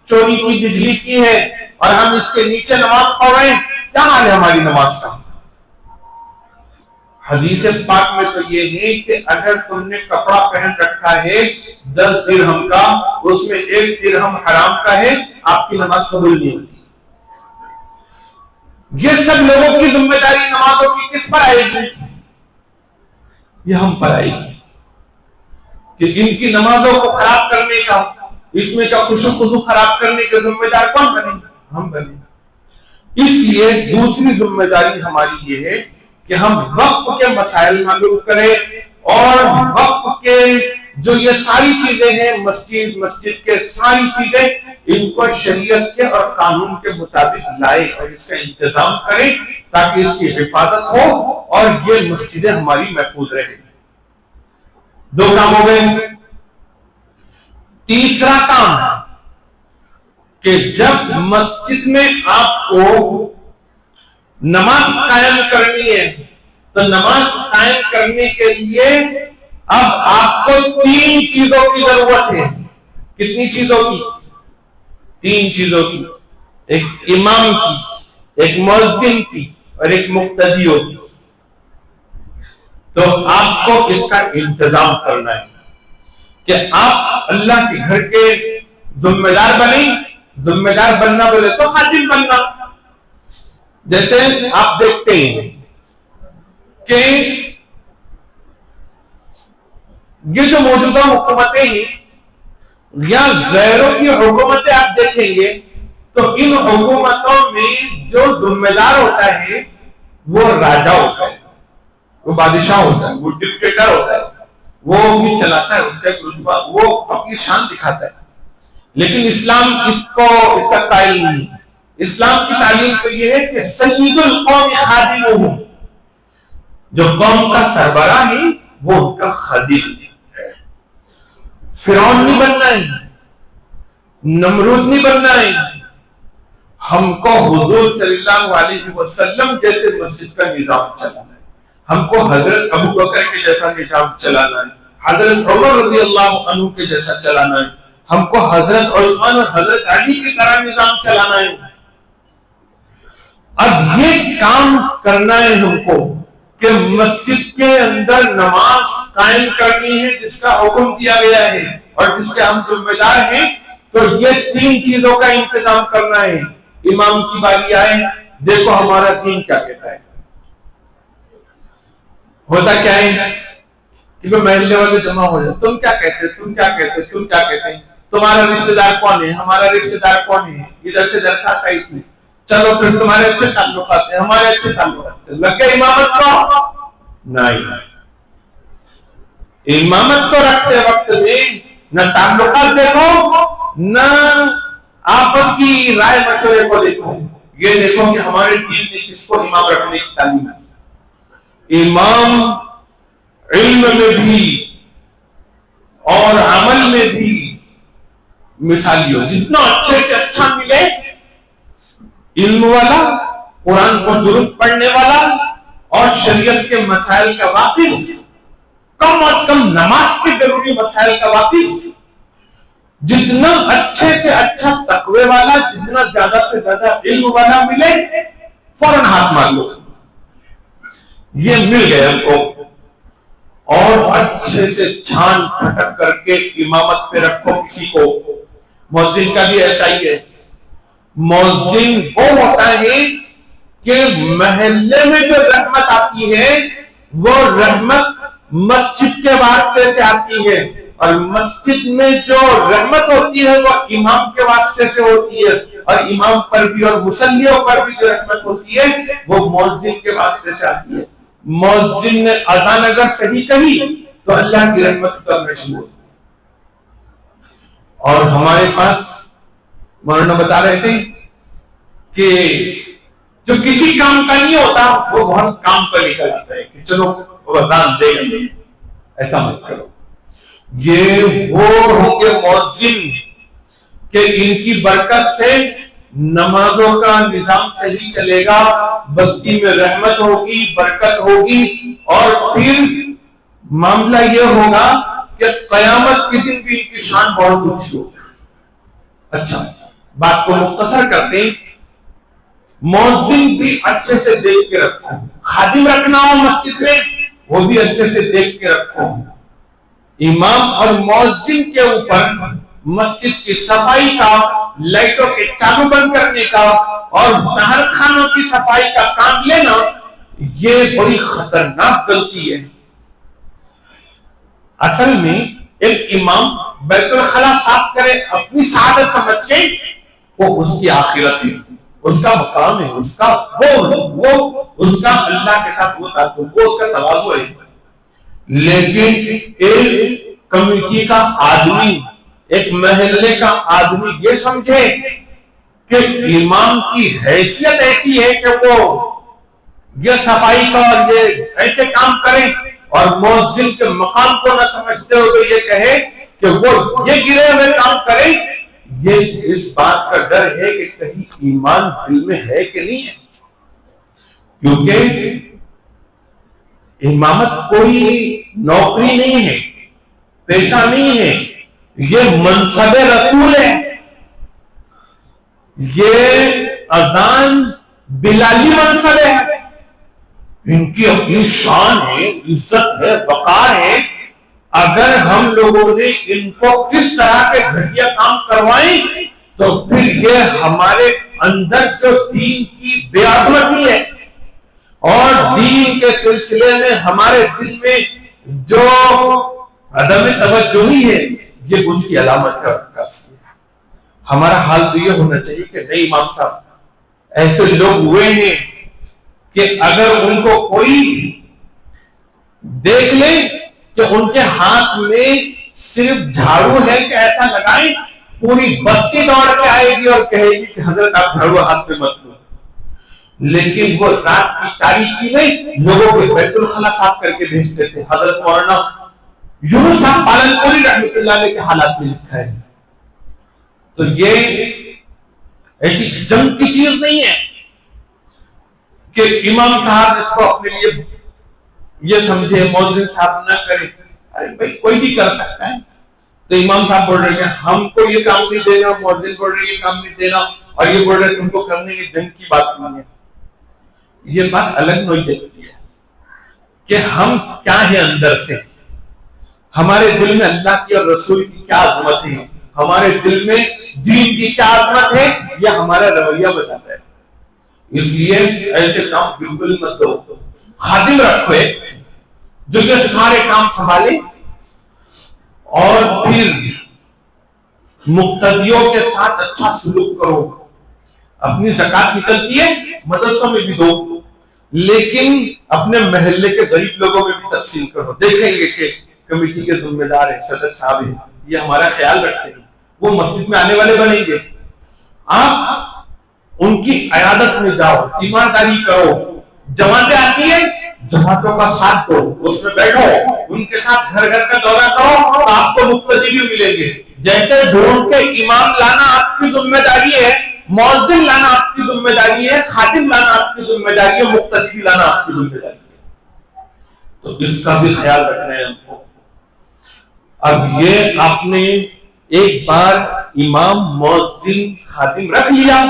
چوری کی بجلی کی ہے اور ہم اس کے نیچے نماز پڑھ رہے ہیں، کیا حال ہے ہماری نماز کا؟ حدیث پاک میں تو یہ ہے کہ اگر تم نے کپڑا پہن رکھا ہے 10 درہم کا، اس میں 1 درہم حرام کا ہے، آپ کی نماز قبول نہیں ہوتی. یہ سب لوگوں کی ذمہ داری نمازوں کی کس پر آئے گی؟ یہ ہم پر آئے گی کہ ان کی نمازوں کو خراب کرنے کا، اس میں کا خشوع خضوع خراب کرنے کے ذمہ دار کون بنے گا؟ ہم بنے. اس لیے دوسری ذمہ داری ہماری یہ ہے کہ ہم وقف کے مسائل معلوم کریں، اور وقف کے جو یہ ساری چیزیں ہیں، مسجد کے ساری چیزیں، ان کو شریعت کے اور قانون کے مطابق لائے اور اس کا انتظام کریں تاکہ اس کی حفاظت ہو اور یہ مسجدیں ہماری محفوظ رہیں. 2 کام ہو گئے. تیسرا کام کہ جب مسجد میں آپ کو نماز قائم کرنی ہے تو نماز قائم کرنے کے لیے اب آپ کو 3 چیزوں کی ضرورت ہے. کتنی چیزوں کی؟ 3 چیزوں کی. ایک امام کی، ایک مؤذن کی اور ایک مقتدیوں کی. تو آپ کو اس کا انتظام کرنا ہے کہ آپ اللہ کے گھر کے ذمہ دار بنیں. ذمہ دار بننا بولے تو خادم بننا. جیسے آپ دیکھتے ہیں کہ یہ جو موجودہ حکومتیں ہیں یا غیروں کی حکومتیں آپ دیکھیں گے تو ان حکومتوں میں جو ذمہ دار ہوتا ہے وہ راجا ہوتا ہے، وہ بادشاہ ہوتا ہے، وہ ڈکٹیٹر ہوتا ہے، وہ بھی چلاتا ہے، اس کا ایک رتبہ، وہ اپنی شان دکھاتا ہے. لیکن اسلام اس کا قائل نہیں. اسلام کی تعلیم تو یہ ہے کہ سید القوم خادمہم، جو قوم کا سربراہ ہے وہ ان کا خادم ہے. فرعون نہیں بننا ہے، نمرود نہیں بننا ہے، ہم کو حضور صلی اللہ علیہ وسلم جیسے مسجد کا نظام چلانا ہے، ہم کو حضرت ابو بکر کے جیسا نظام چلانا ہے، حضرت عمر رضی اللہ عنہ کے جیسا چلانا ہے، ہم کو حضرت عثمان اور حضرت علی کی طرح نظام چلانا ہے۔ اب یہ کام کرنا ہے ہم کو کہ مسجد کے اندر نماز قائم کرنی ہے جس کا حکم دیا گیا ہے اور جس کے ہم ذمہ دار ہیں، تو یہ تین چیزوں کا انتظام کرنا ہے۔ امام کی باری آئے، دیکھو ہمارا دین کیا کہتا ہے۔ ہوتا کیا ہے کہ محلے والے جمع ہو جائے، تم کیا کہتے، تم کیا کہتے، تم کیا کہتے ہیں، تمہارا رشتہ دار کون ہے، ہمارا رشتہ دار کون ہے، ادھر سے درخواست آئی تھی، چلو پھر تمہارے اچھے تعلقات ہیں، ہمارے اچھے تعلقات ہیں، لگے امامت کو نہیں، امامت کو رکھتے وقت میں نہ تعلقات دیکھو نہ آپس کی رائے مشورے کو دیکھو، یہ دیکھو کہ ہمارے دین نے کس کو امام رکھنے کی تعلیم ہے۔ امام علم میں بھی اور عمل میں بھی مثالی ہو، جتنا اچھے سے اچھا ملے، علم والا، قرآن کو درست پڑھنے والا اور شریعت کے مسائل کا واقف، کم از کم نماز کے ضروری مسائل کا واقف، جتنا اچھے سے اچھا تقوی والا، جتنا زیادہ سے زیادہ علم والا ملے، فوراً ہاتھ مار لو، یہ مل گئے ہم کو، اور اچھے سے چھان پھٹک کر کے امامت پہ رکھو کسی کو۔ مؤذن کا بھی ایسا ہی ہے، مؤذن وہ ہوتا ہے کہ محلے میں جو رحمت آتی ہے وہ رحمت مسجد کے واسطے سے آتی ہے، اور مسجد میں جو رحمت ہوتی ہے وہ امام کے واسطے سے ہوتی ہے، اور امام پر بھی اور مصلیوں پر بھی جو رحمت ہوتی ہے وہ مؤذن کے واسطے سے آتی ہے۔ مؤذن نے اذان اگر صحیح کہی تو اللہ کی رحمت اترنا شروع ہوتی ہے۔ اور ہمارے پاس مولانا بتا رہے تھے کہ جو کسی کام کا نہیں ہوتا وہ بہت کام کا نکل آتا ہے کہ چلو اذان دے گئے، ایسا مت کرو۔ یہ وہ ہوں گے مؤذن کہ ان کی برکت سے نمازوں کا نظام صحیح چلے گا، بستی میں رحمت ہوگی، برکت ہوگی، اور پھر معاملہ یہ ہوگا کہ قیامت کے دن بھی ان کی شان بہت اونچی ہوگی۔ اچھا، بات کو مختصر کرتے ہیں، مؤذن بھی اچھے سے دیکھ کے رکھو، خادم رکھنا ہو مسجد میں وہ بھی اچھے سے دیکھ کے رکھو۔ امام اور مؤذن کے اوپر مسجد کی صفائی کا، لائٹوں کے چالو بند کرنے کا اور نہر خانوں کی صفائی کا کام لینا، یہ بڑی خطرناک غلطی ہے۔ اصل میں ایک امام بیت الخلا صاف کرے اپنی سعادت سمجھ کے، وہ اس کی آخرت ہے، اس کا مقام ہے، اس کا وہ اس کا اللہ کے ساتھ وہ تعلق، وہ اس کا تواضع ہے۔ لیکن ایک کمیٹی کا آدمی، ایک محلے کا آدمی یہ سمجھے کہ امام کی حیثیت ایسی ہے کہ وہ یہ صفائی کا اور یہ ایسے کام کریں، اور مؤذن کے مقام کو نہ سمجھتے ہو تو یہ کہے کہ وہ یہ گرے ہوئے کام کریں، یہ اس بات کا ڈر ہے کہ کہیں ایمان دل میں ہے کہ نہیں ہے۔ کیونکہ امامت کوئی نوکری نہیں ہے، پیشہ نہیں ہے، یہ منصب رسول ہے، یہ اذان بلالی منصب ہے، ان کی اپنی شان ہے، عزت ہے، وقار ہے۔ اگر ہم لوگوں نے ان کو کس طرح کے گھٹیا کام کروائیں تو پھر یہ ہمارے اندر جو دین کی بے عظمتی ہے اور دین کے سلسلے میں ہمارے دل میں جو عدم توجہی ہے، یہ اس کی علامت ہے۔ ہمارا حال تو یہ ہونا چاہیے کہ نہیں، امام صاحب ایسے لوگ ہوئے ہیں کہ اگر ان کو کوئی دیکھ لے کہ ان کے ہاتھ میں صرف جھاڑو ہے کہ ایسا لگائیں، پوری بستی دوڑ کے آئے گی اور کہے گی کہ حضرت آپ جھاڑو ہاتھ میں مت لو۔ لیکن وہ رات کی تاریکی میں لوگوں کو بیت الخلا صاف کر کے بھیجتے تھے۔ حضرت مولانا یونس صاحب پالن پوری رحمۃ اللہ علیہ کے حالات میں لکھا ہے۔ تو یہ ایسی جنگ کی چیز نہیں ہے کہ امام صاحب اس کو اپنے لیے یہ سمجھے مؤذن صاحب نہ کرے. ارے بھائی کوئی بھی کر سکتا ہے. تو امام صاحب بول رہے ہیں ہم کو یہ کام نہیں دینا, مؤذن بول رہے یہ کام نہیں دینا, اور یہ بول رہے تم کو کرنے کی جنگ کی بات نہیں ہے. یہ بات الگ نوعیت ہے کہ ہم کیا ہیں اندر سے, ہمارے دل میں اللہ کی اور رسول کی کیا عظمت ہے, ہمارے دل میں دین کی کیا عظمت ہے, یہ ہمارا رویہ بتاتا ہے. اس لیے ایسے کام بالکل مت دو. خادم رکھو جو یہ سارے کام سنبھالے, اور پھر مقتدیوں کے ساتھ اچھا سلوک کرو. اپنی زکات نکلتی ہے مدرسوں میں بھی دو, لیکن اپنے محلے کے غریب لوگوں میں بھی تقسیم کرو. دیکھیں گے کہ کمیٹی کے ذمہ دار ہیں, صدر صاحب ہیں, یہ ہمارا خیال رکھتے ہیں, وہ مسجد میں آنے والے بنیں گے. آپ ان کی عیادت میں جاؤ, ایمانداری کرو. جماعتیں آتی ہیں, جماعتوں کا ساتھ دو, اس میں بیٹھو, ان کے ساتھ گھر گھر کا دورہ کرو, تو آپ کو مقتدی بھی ملیں گے. جیسے ڈھونڈ کے امام لانا آپ کی ذمہ داری ہے, مؤذن لانا آپ کی ذمہ داری ہے, خادم لانا آپ کی ذمہ داری ہے, مقتدی بھی لانا آپ کی ذمہ داری ہے. تو اس کا بھی خیال رکھنا ہے ہم کو. اب یہ آپ نے ایک بار امام, مؤذن, خادم رکھ لیا,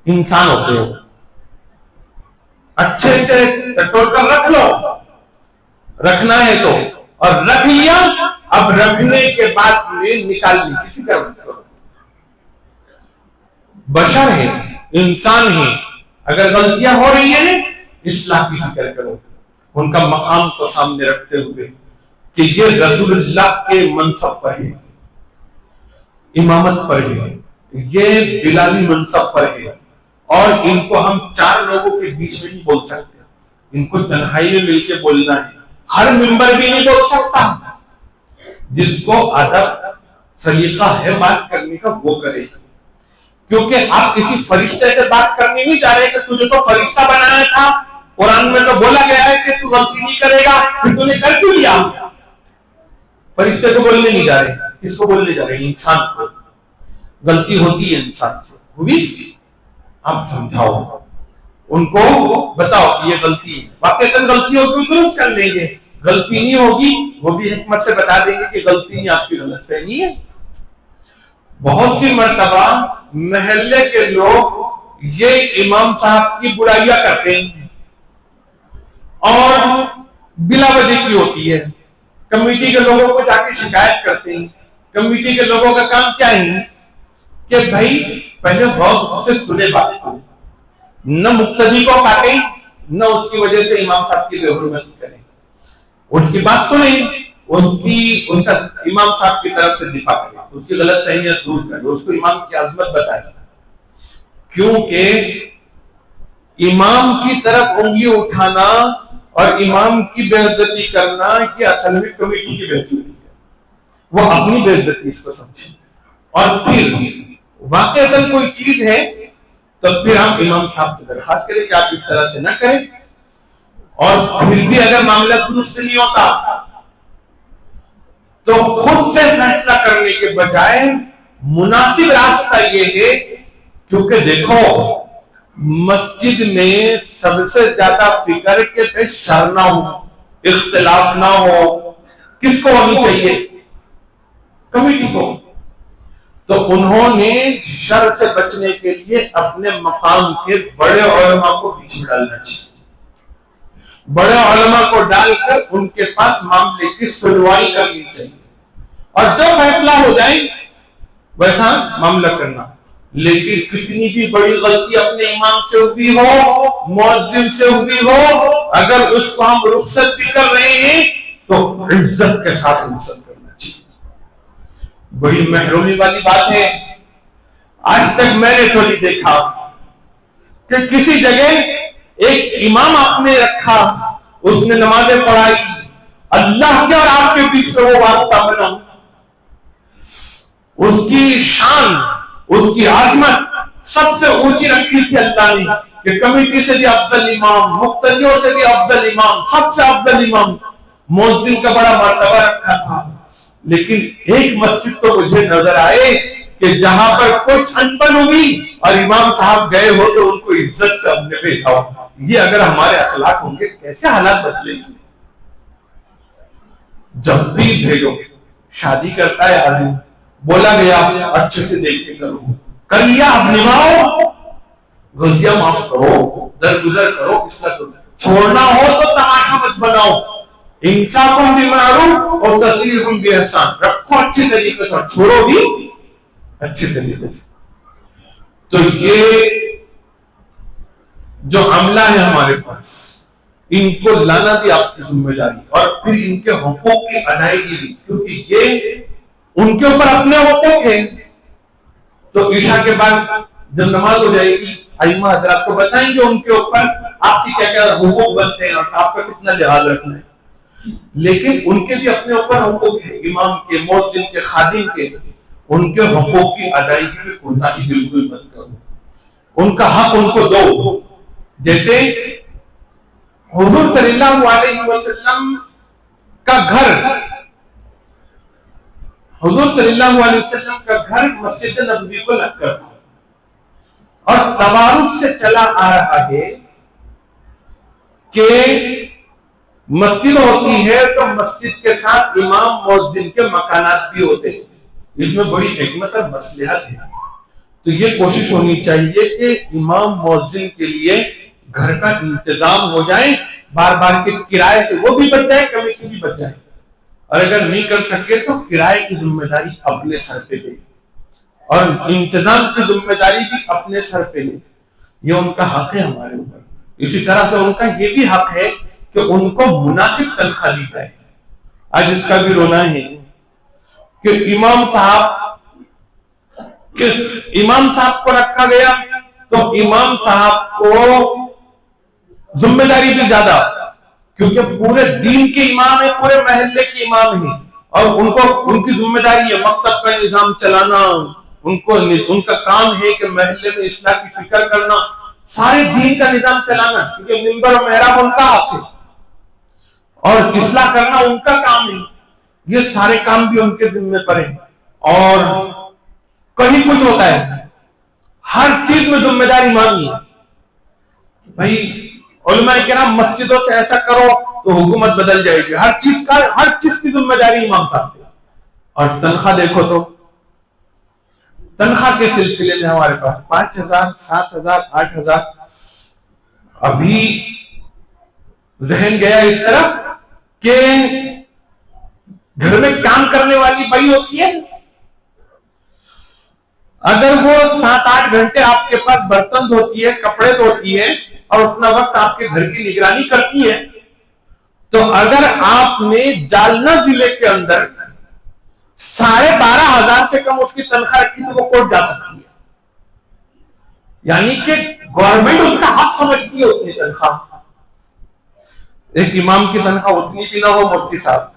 انسان ہوتے ہو, اچھے سے ٹٹول کر رکھ لو, رکھنا ہے تو, اور رکھ لیا. اب رکھنے کے بعد میں نکال لی, کسی کا بشر ہے, انسان ہے, اگر غلطیاں ہو رہی ہیں اصلاح کی فکر کرو, ان کا مقام کو سامنے رکھتے ہوئے کہ یہ رسول اللہ کے منصب پر ہے, امامت پر ہے, یہ بلالی منصب پر ہے, اور ان کو ہم چار لوگوں کے بیچ میں نہیں بول سکتے, ان کو تنہائی میں مل کے بولنا ہے. ہر ممبر بھی نہیں بول سکتا. جس کو ادب سلیقہ ہے بات کرنے کا وہ کرے, کیونکہ آپ کسی فرشتے سے بات کرنے نہیں جا رہے کہ تجھے تو فرشتہ بنایا تھا, قرآن میں تو بولا گیا ہے کہ تو غلطی نہیں کرے گا, پھر تو نے کر کیوں لیا. فرشتے کو بولنے نہیں جا رہے, کس کو بولنے جا رہے ہیں, انسان کو. غلطی ہوتی ہے انسان سے, ہوئی, آپ سمجھاؤ, ان کو بتاؤ کہ یہ غلطی ہے, واقعی غلطی ہوگی درست کر لیں گے, غلطی نہیں ہوگی وہ بھی حکمت سے بتا دیں گے کہ غلطی نہیں, آپ کی غلط فہمی ہے. بہت سی مرتبہ محلے کے لوگ یہ امام صاحب کی برائیاں کرتے ہیں اور بلا وجہ کی ہوتی ہے. کمیٹی کے لوگوں کو جا کے شکایت کرتے ہیں. کمیٹی کے لوگوں کا کام کیا ہے کہ بھائی پہلے غور سے سنے بات کو, نہ مقتدی کو کاٹیں, نہ اس کی وجہ سے امام صاحب کی بے حرمتی کریں. اس کی بات سنیں, اس کا امام صاحب کی طرف سے دفاع کریں, اس کی غلط فہمیاں دور کریں, اس کو امام کی عظمت بتائیں. کیونکہ امام کی طرف انگلی اٹھانا اور امام کی بے عزتی کرنا یہ اصل میں کمیٹی کی بے عزتی ہے. وہ اپنی بے عزتی اس کو سمجھیں, اور پھر واقعی کوئی چیز ہے تو پھر ہم امام صاحب سے درخواست کریں کہ آپ اس طرح سے نہ کریں. اور پھر بھی اگر معاملہ درست نہیں ہوتا تو خود سے فیصلہ کرنے کے بجائے مناسب راستہ یہ ہے, کیونکہ دیکھو مسجد میں سب سے زیادہ فکر کے شر نہ ہو, اختلاف نہ ہو, کس کو ہونی چاہیے, کمیٹی کو. تو انہوں نے شر سے بچنے کے لیے اپنے مقام کے بڑے علماء کو بیچ میں ڈالنا چاہیے. بڑے علماء کو ڈال کر ان کے پاس معاملے کی سنوائی کرنی چاہیے, اور جو فیصلہ ہو جائے ویسا معاملہ کرنا. لیکن کتنی بھی بڑی غلطی اپنے امام سے ہوئی ہو, مؤذن سے ہوئی ہو, اگر اس کو ہم رخصت بھی کر رہے ہیں تو عزت کے ساتھ رخصت کرنا چاہیے. بڑی محرومی والی بات ہے. آج تک میں نے تو نہیں دیکھا کہ کسی جگہ ایک امام آپ نے رکھا, اس نے نمازیں پڑھائی, اللہ کے اور آپ کے بیچ میں وہ واسطہ بنا. اس کی شان, اس کی عظمت سب سے اونچی رکھی تھی اللہ نے, کہ کمیٹی سے بھی افضل امام, مقتدیوں سے بھی افضل امام, سب سے افضل امام, مؤذن کا بڑا مرتبہ رکھا تھا. لیکن ایک مسجد تو مجھے نظر آئے کہ جہاں پر کچھ انبن ہوگی اور امام صاحب گئے ہو تو ان کو عزت سے ہم نے بھیجا ہو. یہ اگر ہمارے اخلاق ہوں گے کیسے حالات بدلیں گے. جب بھی بھیجو, شادی کرتا ہے آدمی, بولا گیا اچھے سے دیکھ کے کرو, کر لیا اب نبھاؤ, غلطیاں معاف کرو, درگزر کرو, اس کا چھوڑنا ہو تو تماشا مت بناؤ. انصاف بالمعروف اور تصریح باحسان, رکھو اچھے طریقے سے, چھوڑو بھی اچھے طریقے سے. تو یہ جو عملہ ہے ہمارے پاس, ان کو لانا بھی آپ کی ذمہ داری, اور پھر ان کے حقوق کی ادائیگی بھی, کیونکہ یہ ان کے اوپر اپنے حقوق ہیں. تو عشاء کے بعد جب نماز ہو جائے گی ائمہ حضرات کو بتائیں گے ان کے اوپر آپ کی کیا کیا حقوق بنتے ہیں اور آپ کا کتنا لحاظ رکھنا ہے. لیکن ان کے بھی اپنے اوپر حقوق ہیں, امام کے, مؤذن کے, خادم کے. ان کے حقوق کی ادائیگی میں کوتاہی بالکل مت کرو, ان کا حق ان کو دو. جیسے حضور صلی اللہ علیہ وسلم کا گھر, حضور صلی اللہ علیہ وسلم کا گھر مسجد نبوی کو لگ کر تھا, اور توارث سے چلا آ رہا ہے کہ مسجد ہوتی ہے تو مسجد کے ساتھ امام مؤذن کے مکانات بھی ہوتے ہیں. اس میں بڑی حکمت اور مصلحت ہے. تو یہ کوشش ہونی چاہیے کہ امام مؤذن کے لیے گھر کا انتظام ہو جائے, بار بار کے کرائے سے وہ بھی بچ جائے, کمیٹی بھی بچ جائے. اور اگر نہیں کر سکے تو کرائے کی ذمہ داری اپنے سر پہ لے, اور انتظام کی ذمہ داری بھی اپنے سر پہ لے. یہ ان کا حق ہے ہمارے اوپر. اسی طرح سے ان کا یہ بھی حق ہے کہ ان کو مناسب تنخواہ دی جائے. آج اس کا بھی رونا ہے کہ امام صاحب کو رکھا گیا تو امام صاحب کو ذمہ داری بھی زیادہ, کیونکہ پورے دین کے امام ہیں, پورے محلے کے امام ہیں, اور ان کی ذمہ داری ہے مکتب کا نظام چلانا. ان کا کام ہے کہ محلے میں اصلاح کی فکر کرنا, سارے دین کا نظام چلانا, کیونکہ منبر اور محراب ان کا حق ہے اور اصلاح کرنا ان کا کام ہے. یہ سارے کام بھی ان کے ذمہ پر ہیں. اور کہیں کچھ ہوتا ہے, ہر چیز میں ذمہ داری مانگی ہے. بھائی علماء کرام مسجدوں سے ایسا کرو تو حکومت بدل جائے گی, ہر چیز کی ذمہ داری امام صاحب ہے. اور تنخواہ دیکھو تو تنخواہ کے سلسلے میں ہمارے پاس 5,000, 7,000, 8,000. ابھی ذہن گیا اس طرف کہ گھر میں کام کرنے والی بڑی ہوتی ہے, اگر وہ 7-8 گھنٹے آپ کے پاس برتن دھوتی ہے, کپڑے دھوتی ہے, اور اتنا وقت آپ کے گھر کی نگرانی کرتی ہے, تو اگر آپ نے جالنا ضلع کے اندر 12,500 سے کم اس کی تنخواہ رکھی تو وہ کورٹ جا سکتی ہے. یعنی کہ گورنمنٹ اس کا حق سمجھتی ہے اتنی تنخواہ. ایک امام کی تنخواہ اتنی بھی نہ ہو مفتی صاحب,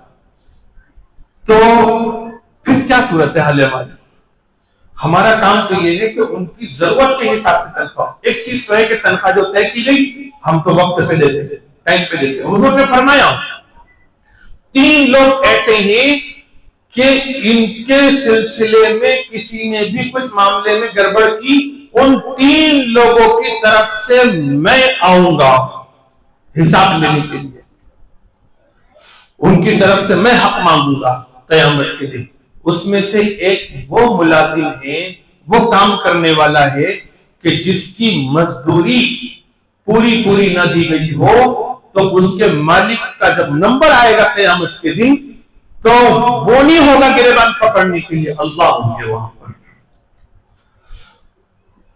تو پھر کیا صورت حال ہے ہماری. ہمارا کام تو یہ ہے کہ ان کی ضرورت کے حساب سے تنخواہ. ایک چیز تو ہے کہ تنخواہ جو طے کی گئی ہم تو وقت پہ دیتے, ٹائم پہ دیتے. حضور نے فرمایا 3 لوگ ایسے ہیں کہ ان کے سلسلے میں کسی نے بھی کچھ معاملے میں گڑبڑ کی, ان 3 لوگوں کی طرف سے میں آؤں گا حساب لینے کے لیے, ان کی طرف سے میں حق مانگوں گا قیامت کے دن. اس میں سے ایک وہ ملازم ہے, وہ کام کرنے والا ہے کہ جس کی مزدوری پوری نہ دی گئی ہو, تو اس کے مالک کا جب نمبر آئے گا قیامت کے دن تو وہ نہیں ہوگا گریبان پکڑنے کے لیے, اللہ ہوں گے وہاں پر.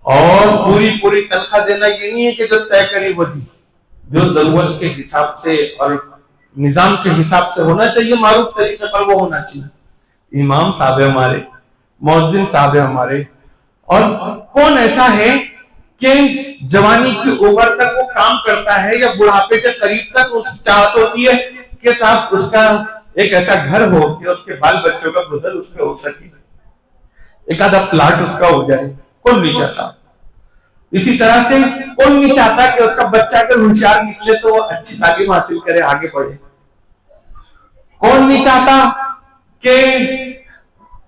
اور پوری تنخواہ دینا یہ نہیں ہے کہ جو طے کرے وہ دی, جو ضرورت کے حساب سے اور نظام کے حساب سے ہونا چاہیے, معروف طریقے پر وہ ہونا چاہیے. امام صاحب ہمارے, مؤذن صاحب ہمارے, اور کون ایسا ہے کہ جوانی کی عمر تک وہ کام کرتا ہے یا بڑھاپے کے قریب تک اس کی چاہت ہوتی ہے کہ صاحب اس کا ایک ایسا گھر ہو کہ اس کے بال بچوں کا گزر اس پہ ہو سکے, ایک آدھا پلاٹ اس کا ہو جائے, کون نہیں چاہتا. اسی طرح سے کون نہیں چاہتا کہ اس کا بچہ اگر ہوشیار نکلے تو وہ اچھی تعلیم حاصل کرے, آگے بڑھے. کون نہیں چاہتا کہ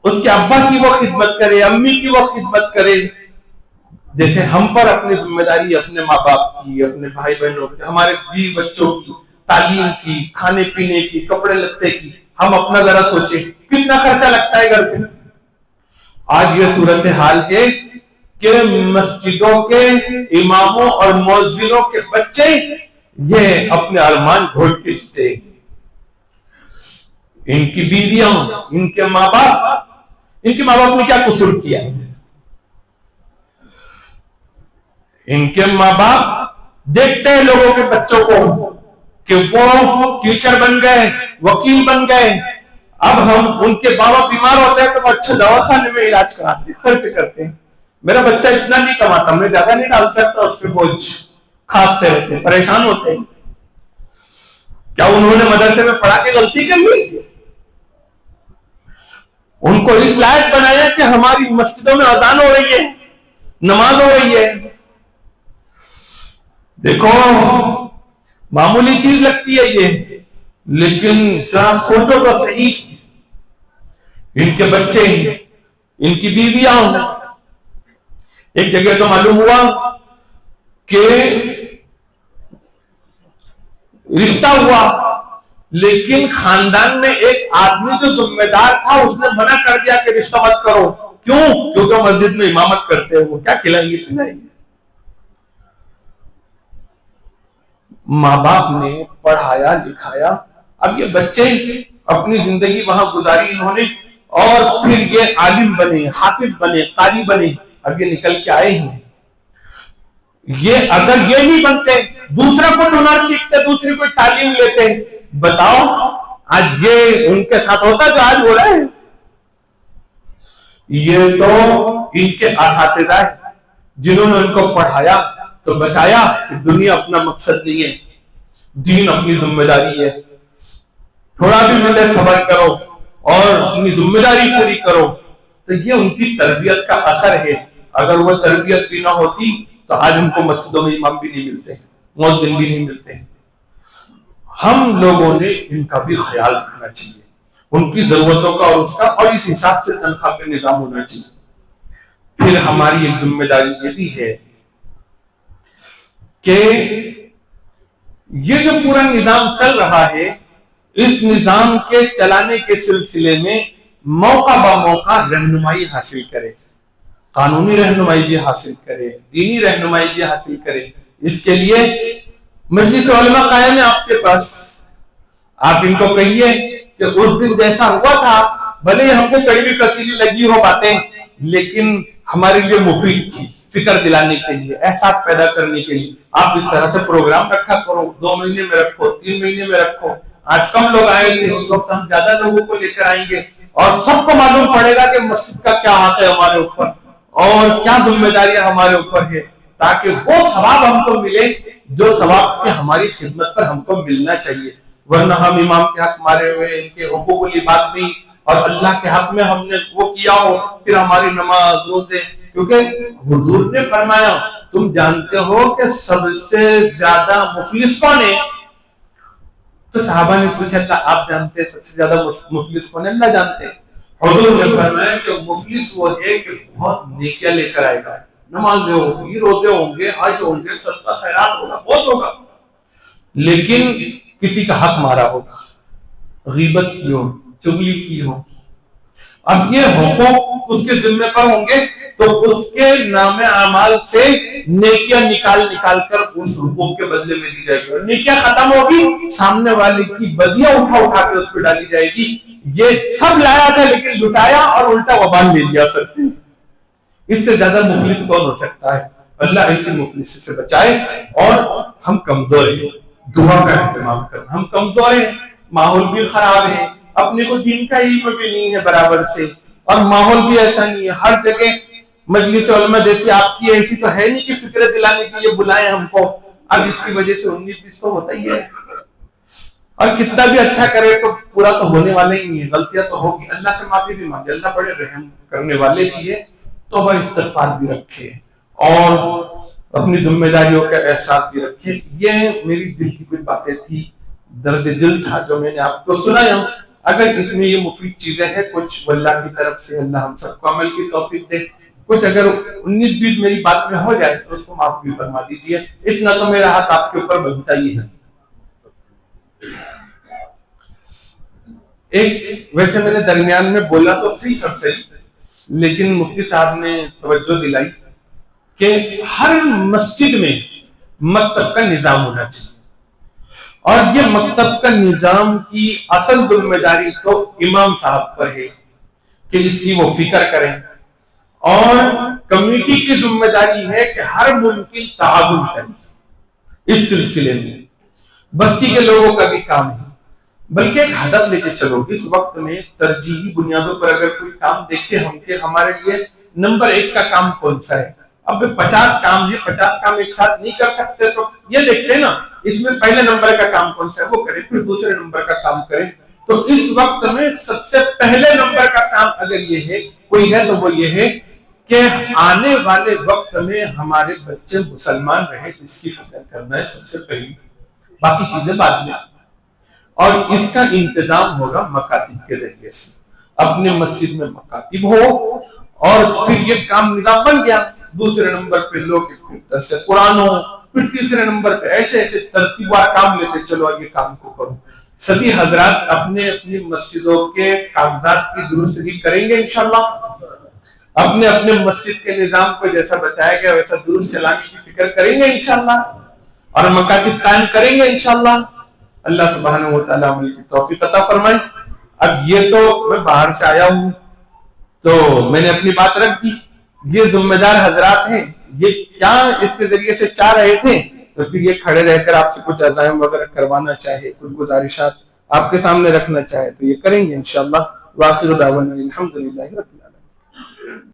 اس کے ابا کی وہ خدمت کرے، امی کی وہ خدمت کرے، جیسے ہم پر اپنی ذمہ داری اپنے ماں باپ کی، اپنے بھائی بہنوں کی، ہمارے بیوی بچوں کی تعلیم کی، کھانے پینے کی، کپڑے لتے کی، ہم اپنا ذرا سوچیں کتنا خرچہ لگتا ہے گھر پہ۔ آج یہ صورتحال ہے کہ مسجدوں کے اماموں اور مؤذنوں کے بچے یہ اپنے ارمان گھوٹ کے جیتے، ان کی بیویاں، ان کے ماں باپ نے کیا قصور کیا؟ ان کے ماں باپ دیکھتے ہیں لوگوں کے بچوں کو کہ وہ ٹیچر بن گئے، وکیل بن گئے، اب ہم ان کے بابا بیمار ہوتے ہیں تو وہ اچھے دواخانے میں علاج کراتے، خرچ کرتے ہیں۔ میرا بچہ اتنا نہیں کماتا، میں زیادہ نہیں ڈال سکتا، اس پہ بوجھ کھانستے رہتے، پریشان ہوتے ہیں۔ کیا انہوں نے مدرسے میں پڑھا کے غلطی کر لی؟ ان کو اس لائق بنایا کہ ہماری مسجدوں میں اذان ہو رہی ہے، نماز ہو رہی ہے۔ دیکھو معمولی چیز لگتی ہے یہ، لیکن ذرا سوچو تو صحیح، ان کے بچے، ان کی بیویاں، ایک جگہ تو معلوم ہوا کہ رشتہ ہوا، لیکن خاندان میں ایک آدمی جو ذمہ دار تھا اس نے منع کر دیا کہ رشتہ مت کرو۔ کیوں؟ کیونکہ مسجد میں امامت کرتے ہیں، وہ کیا کھلائیں گے پلائیں گے۔ ماں باپ نے پڑھایا لکھایا، اب یہ بچے اپنی زندگی وہاں گزاری انہوں نے، اور پھر یہ عالم بنے، حافظ بنے، قاری بنے، اب یہ نکل کے آئے ہیں۔ یہ اگر یہ نہیں بنتے، دوسرا کچھ ہنر سیکھتے، دوسری کوئی تعلیم لیتے، بتاؤ آج یہ ان کے ساتھ ہوتا جو آج ہو رہا ہے؟ یہ تو ان کے اساتذہ ہیں جنہوں نے ان کو پڑھایا تو بتایا کہ دنیا اپنا مقصد نہیں ہے، دین اپنی ذمہ داری ہے، تھوڑا بھی ملے صبر کرو اور اپنی ذمہ داری پوری کرو۔ تو یہ ان کی تربیت کا اثر ہے۔ اگر وہ تربیت بھی نہ ہوتی تو آج ہم کو مسجدوں میں امام بھی نہیں ملتے، مؤذن بھی نہیں ملتے۔ ہم لوگوں نے ان کا بھی خیال رکھنا چاہیے، ان کی ضرورتوں کا اور اس کا، اور اس حساب سے تنخواہ کا نظام ہونا چاہیے۔ پھر ہماری ایک ذمہ داری یہ بھی ہے کہ یہ جو پورا نظام چل رہا ہے، اس نظام کے چلانے کے سلسلے میں موقع با موقع رہنمائی حاصل کرے، قانونی رہنمائی بھی حاصل کرے، دینی رہنمائی بھی حاصل کرے۔ اس کے لیے مجلس علماء قائم ہے آپ کے پاس، آپ ان کو کہیے کہ اس دن جیسا ہوا تھا، بھلے ہم کو کڑوی کسیلی لگی ہو باتیں، لیکن ہمارے لیے مفید تھی، فکر دلانے کے لیے، احساس پیدا کرنے کے لیے۔ آپ اس طرح سے پروگرام رکھا کرو، 2 مہینے میں رکھو، 3 مہینے میں رکھو۔ آج کم لوگ آئے تھے، اس وقت ہم زیادہ لوگوں کو لے کر آئیں گے، اور سب کو معلوم پڑے گا کہ مسجد کا کیا حق ہے ہمارے اوپر اور کیا ذمہ داریاں ہمارے اوپر ہے، تاکہ وہ ثواب ہم کو ملے جو ثواب کے ہماری خدمت پر ہم کو ملنا چاہیے۔ ورنہ ہم امام کے حق مارے ہوئے، ان کے حقوق العباد بھی اور اللہ کے حق میں ہم نے وہ کیا ہو، پھر ہماری نماز روزے، کیونکہ حضور نے فرمایا تم جانتے ہو کہ سب سے زیادہ مفلس کون ہے؟ تو صحابہ نے پوچھا اللہ آپ جانتے ہیں سب سے زیادہ مفلس کون ہے؟ اللہ جانتے ہیں۔ حضور نے فرمایا کہ مفلس وہ ہے کہ بہت نیکیاں لے کر آئے گا، نمازیں ہوگی، روزے ہوں گے، حج ہوں گے، صدقہ خیرات ہوگا، بہت ہوگا، لیکن کسی کا حق مارا ہوگا، غیبت کی ہو، چغلی کی ہو، اب یہ حقوق اس کے ذمہ پر ہوں گے تو اس کے نام اعمال سے نیکیاں نکال کر اس حقوق کے بدلے میں دی جائے گی، اور نیکیاں ختم ہوگی، سامنے والے کی بدیاں اٹھا کے اس پہ ڈالی جائے گی۔ یہ سب لایا تھا لیکن لٹایا اور الٹا وبال لے لیا سکتے ہیں۔ اس سے زیادہ مفلس کون ہو سکتا ہے؟ اللہ اسی مفلس سے بچائے۔ اور ہم کمزور ہیں، دعا کا اہتمام کرنا، ہم کمزور ہیں، ماحول بھی خراب ہے، اپنے کو دین کا علم بھی نہیں ہے برابر سے، اور ماحول بھی ایسا نہیں ہے۔ ہر جگہ مجلس علماء جیسی آپ کی ایسی تو ہے نہیں کہ فکر دلانے کے لیے بلائیں ہم کو۔ اب اس کی وجہ سے 19-20 تو ہوتا ہی ہے، اور کتنا بھی اچھا کرے تو پورا تو ہونے والا ہی نہیں ہے، غلطیاں تو ہوگی۔ اللہ سے معافی بھی مانگے، اللہ بڑے رحم کرنے والے بھی ہے، توبہ استغفار بھی رکھے اور اپنی ذمہ داریوں کا احساس بھی رکھے۔ یہ میری دل کی کوئی باتیں تھی، درد دل تھا جو میں نے آپ کو سنایا، اگر اس میں یہ مفید چیزیں ہیں کچھ اللہ کی طرف سے، اللہ ہم سب کو عمل کی توفیق دے، کچھ اگر 19-20 میری بات میں ہو جائے تو اس کو معاف بھی فرما دیجیے، اتنا تو میرا ہاتھ آپ کے اوپر بنتا ہی ہے۔ ایک ویسے میں نے درمیان میں بولا تو سب صحیح، لیکن مفتی صاحب نے توجہ دلائی کہ ہر مسجد میں مکتب کا نظام ہونا چاہیے، اور یہ مکتب کا نظام کی اصل ذمہ داری تو امام صاحب پر ہے کہ اس کی وہ فکر کریں، اور کمیٹی کی ذمہ داری ہے کہ ہر ممکن تعاون کریں اس سلسلے میں، بستی کے لوگوں کا بھی کام ہے، بلکہ ایک ہدف لے کے چلو۔ اس وقت میں ترجیحی بنیادوں پر اگر کوئی کام دیکھے ہم کہ ہمارے لیے نمبر 1 کا کام کون سا ہے، اب 50 کام ہے، 50 کام ایک ساتھ نہیں کر سکتے تو یہ دیکھتے ہیں نا اس میں پہلے نمبر کا کام کون سا ہے وہ کریں، پھر دوسرے نمبر کا کام کریں۔ تو اس وقت میں سب سے پہلے نمبر کا کام اگر یہ ہے کوئی ہے تو وہ یہ ہے کہ آنے والے وقت میں ہمارے بچے مسلمان رہے، اس کی فکر کرنا ہے سب سے پہلی، باقی چیزیں بعد میں۔ اور اس کا انتظام ہوگا مکاتب کے ذریعے سے، اپنے مسجد میں مکاتب ہو، اور پھر یہ کام نظام بن گیا، دوسرے نمبر پہ لوگ درس قرآن ہو، پھر تیسرے نمبر پہ ایسے ایسے ترتیب وار کام لیتے چلو اور یہ کام کو کرو۔ سبھی حضرات اپنے اپنی مسجدوں کے کاغذات کی درستگی کریں گے انشاءاللہ، اپنے اپنے مسجد کے نظام کو جیسا بتایا گیا ویسا درست چلانے کی فکر کریں گے انشاءاللہ، اور مکاتب قائم کریں گے انشاءاللہ۔ اللہ سبحانہ و تعالیٰ عمل کی توفیق عطا فرمائے۔ اب یہ تو میں باہر سے آیا ہوں تو میں نے اپنی بات رکھ دی، یہ ذمہ دار حضرات ہیں، یہ کیا اس کے ذریعے سے چاہ رہے تھے، تو پھر یہ کھڑے رہ کر آپ سے کچھ عزائم وغیرہ کروانا چاہے، کچھ گزارشات آپ کے سامنے رکھنا چاہے تو یہ کریں گے انشاءاللہ۔ وآخر دعوانا الحمدللہ رب العالمین۔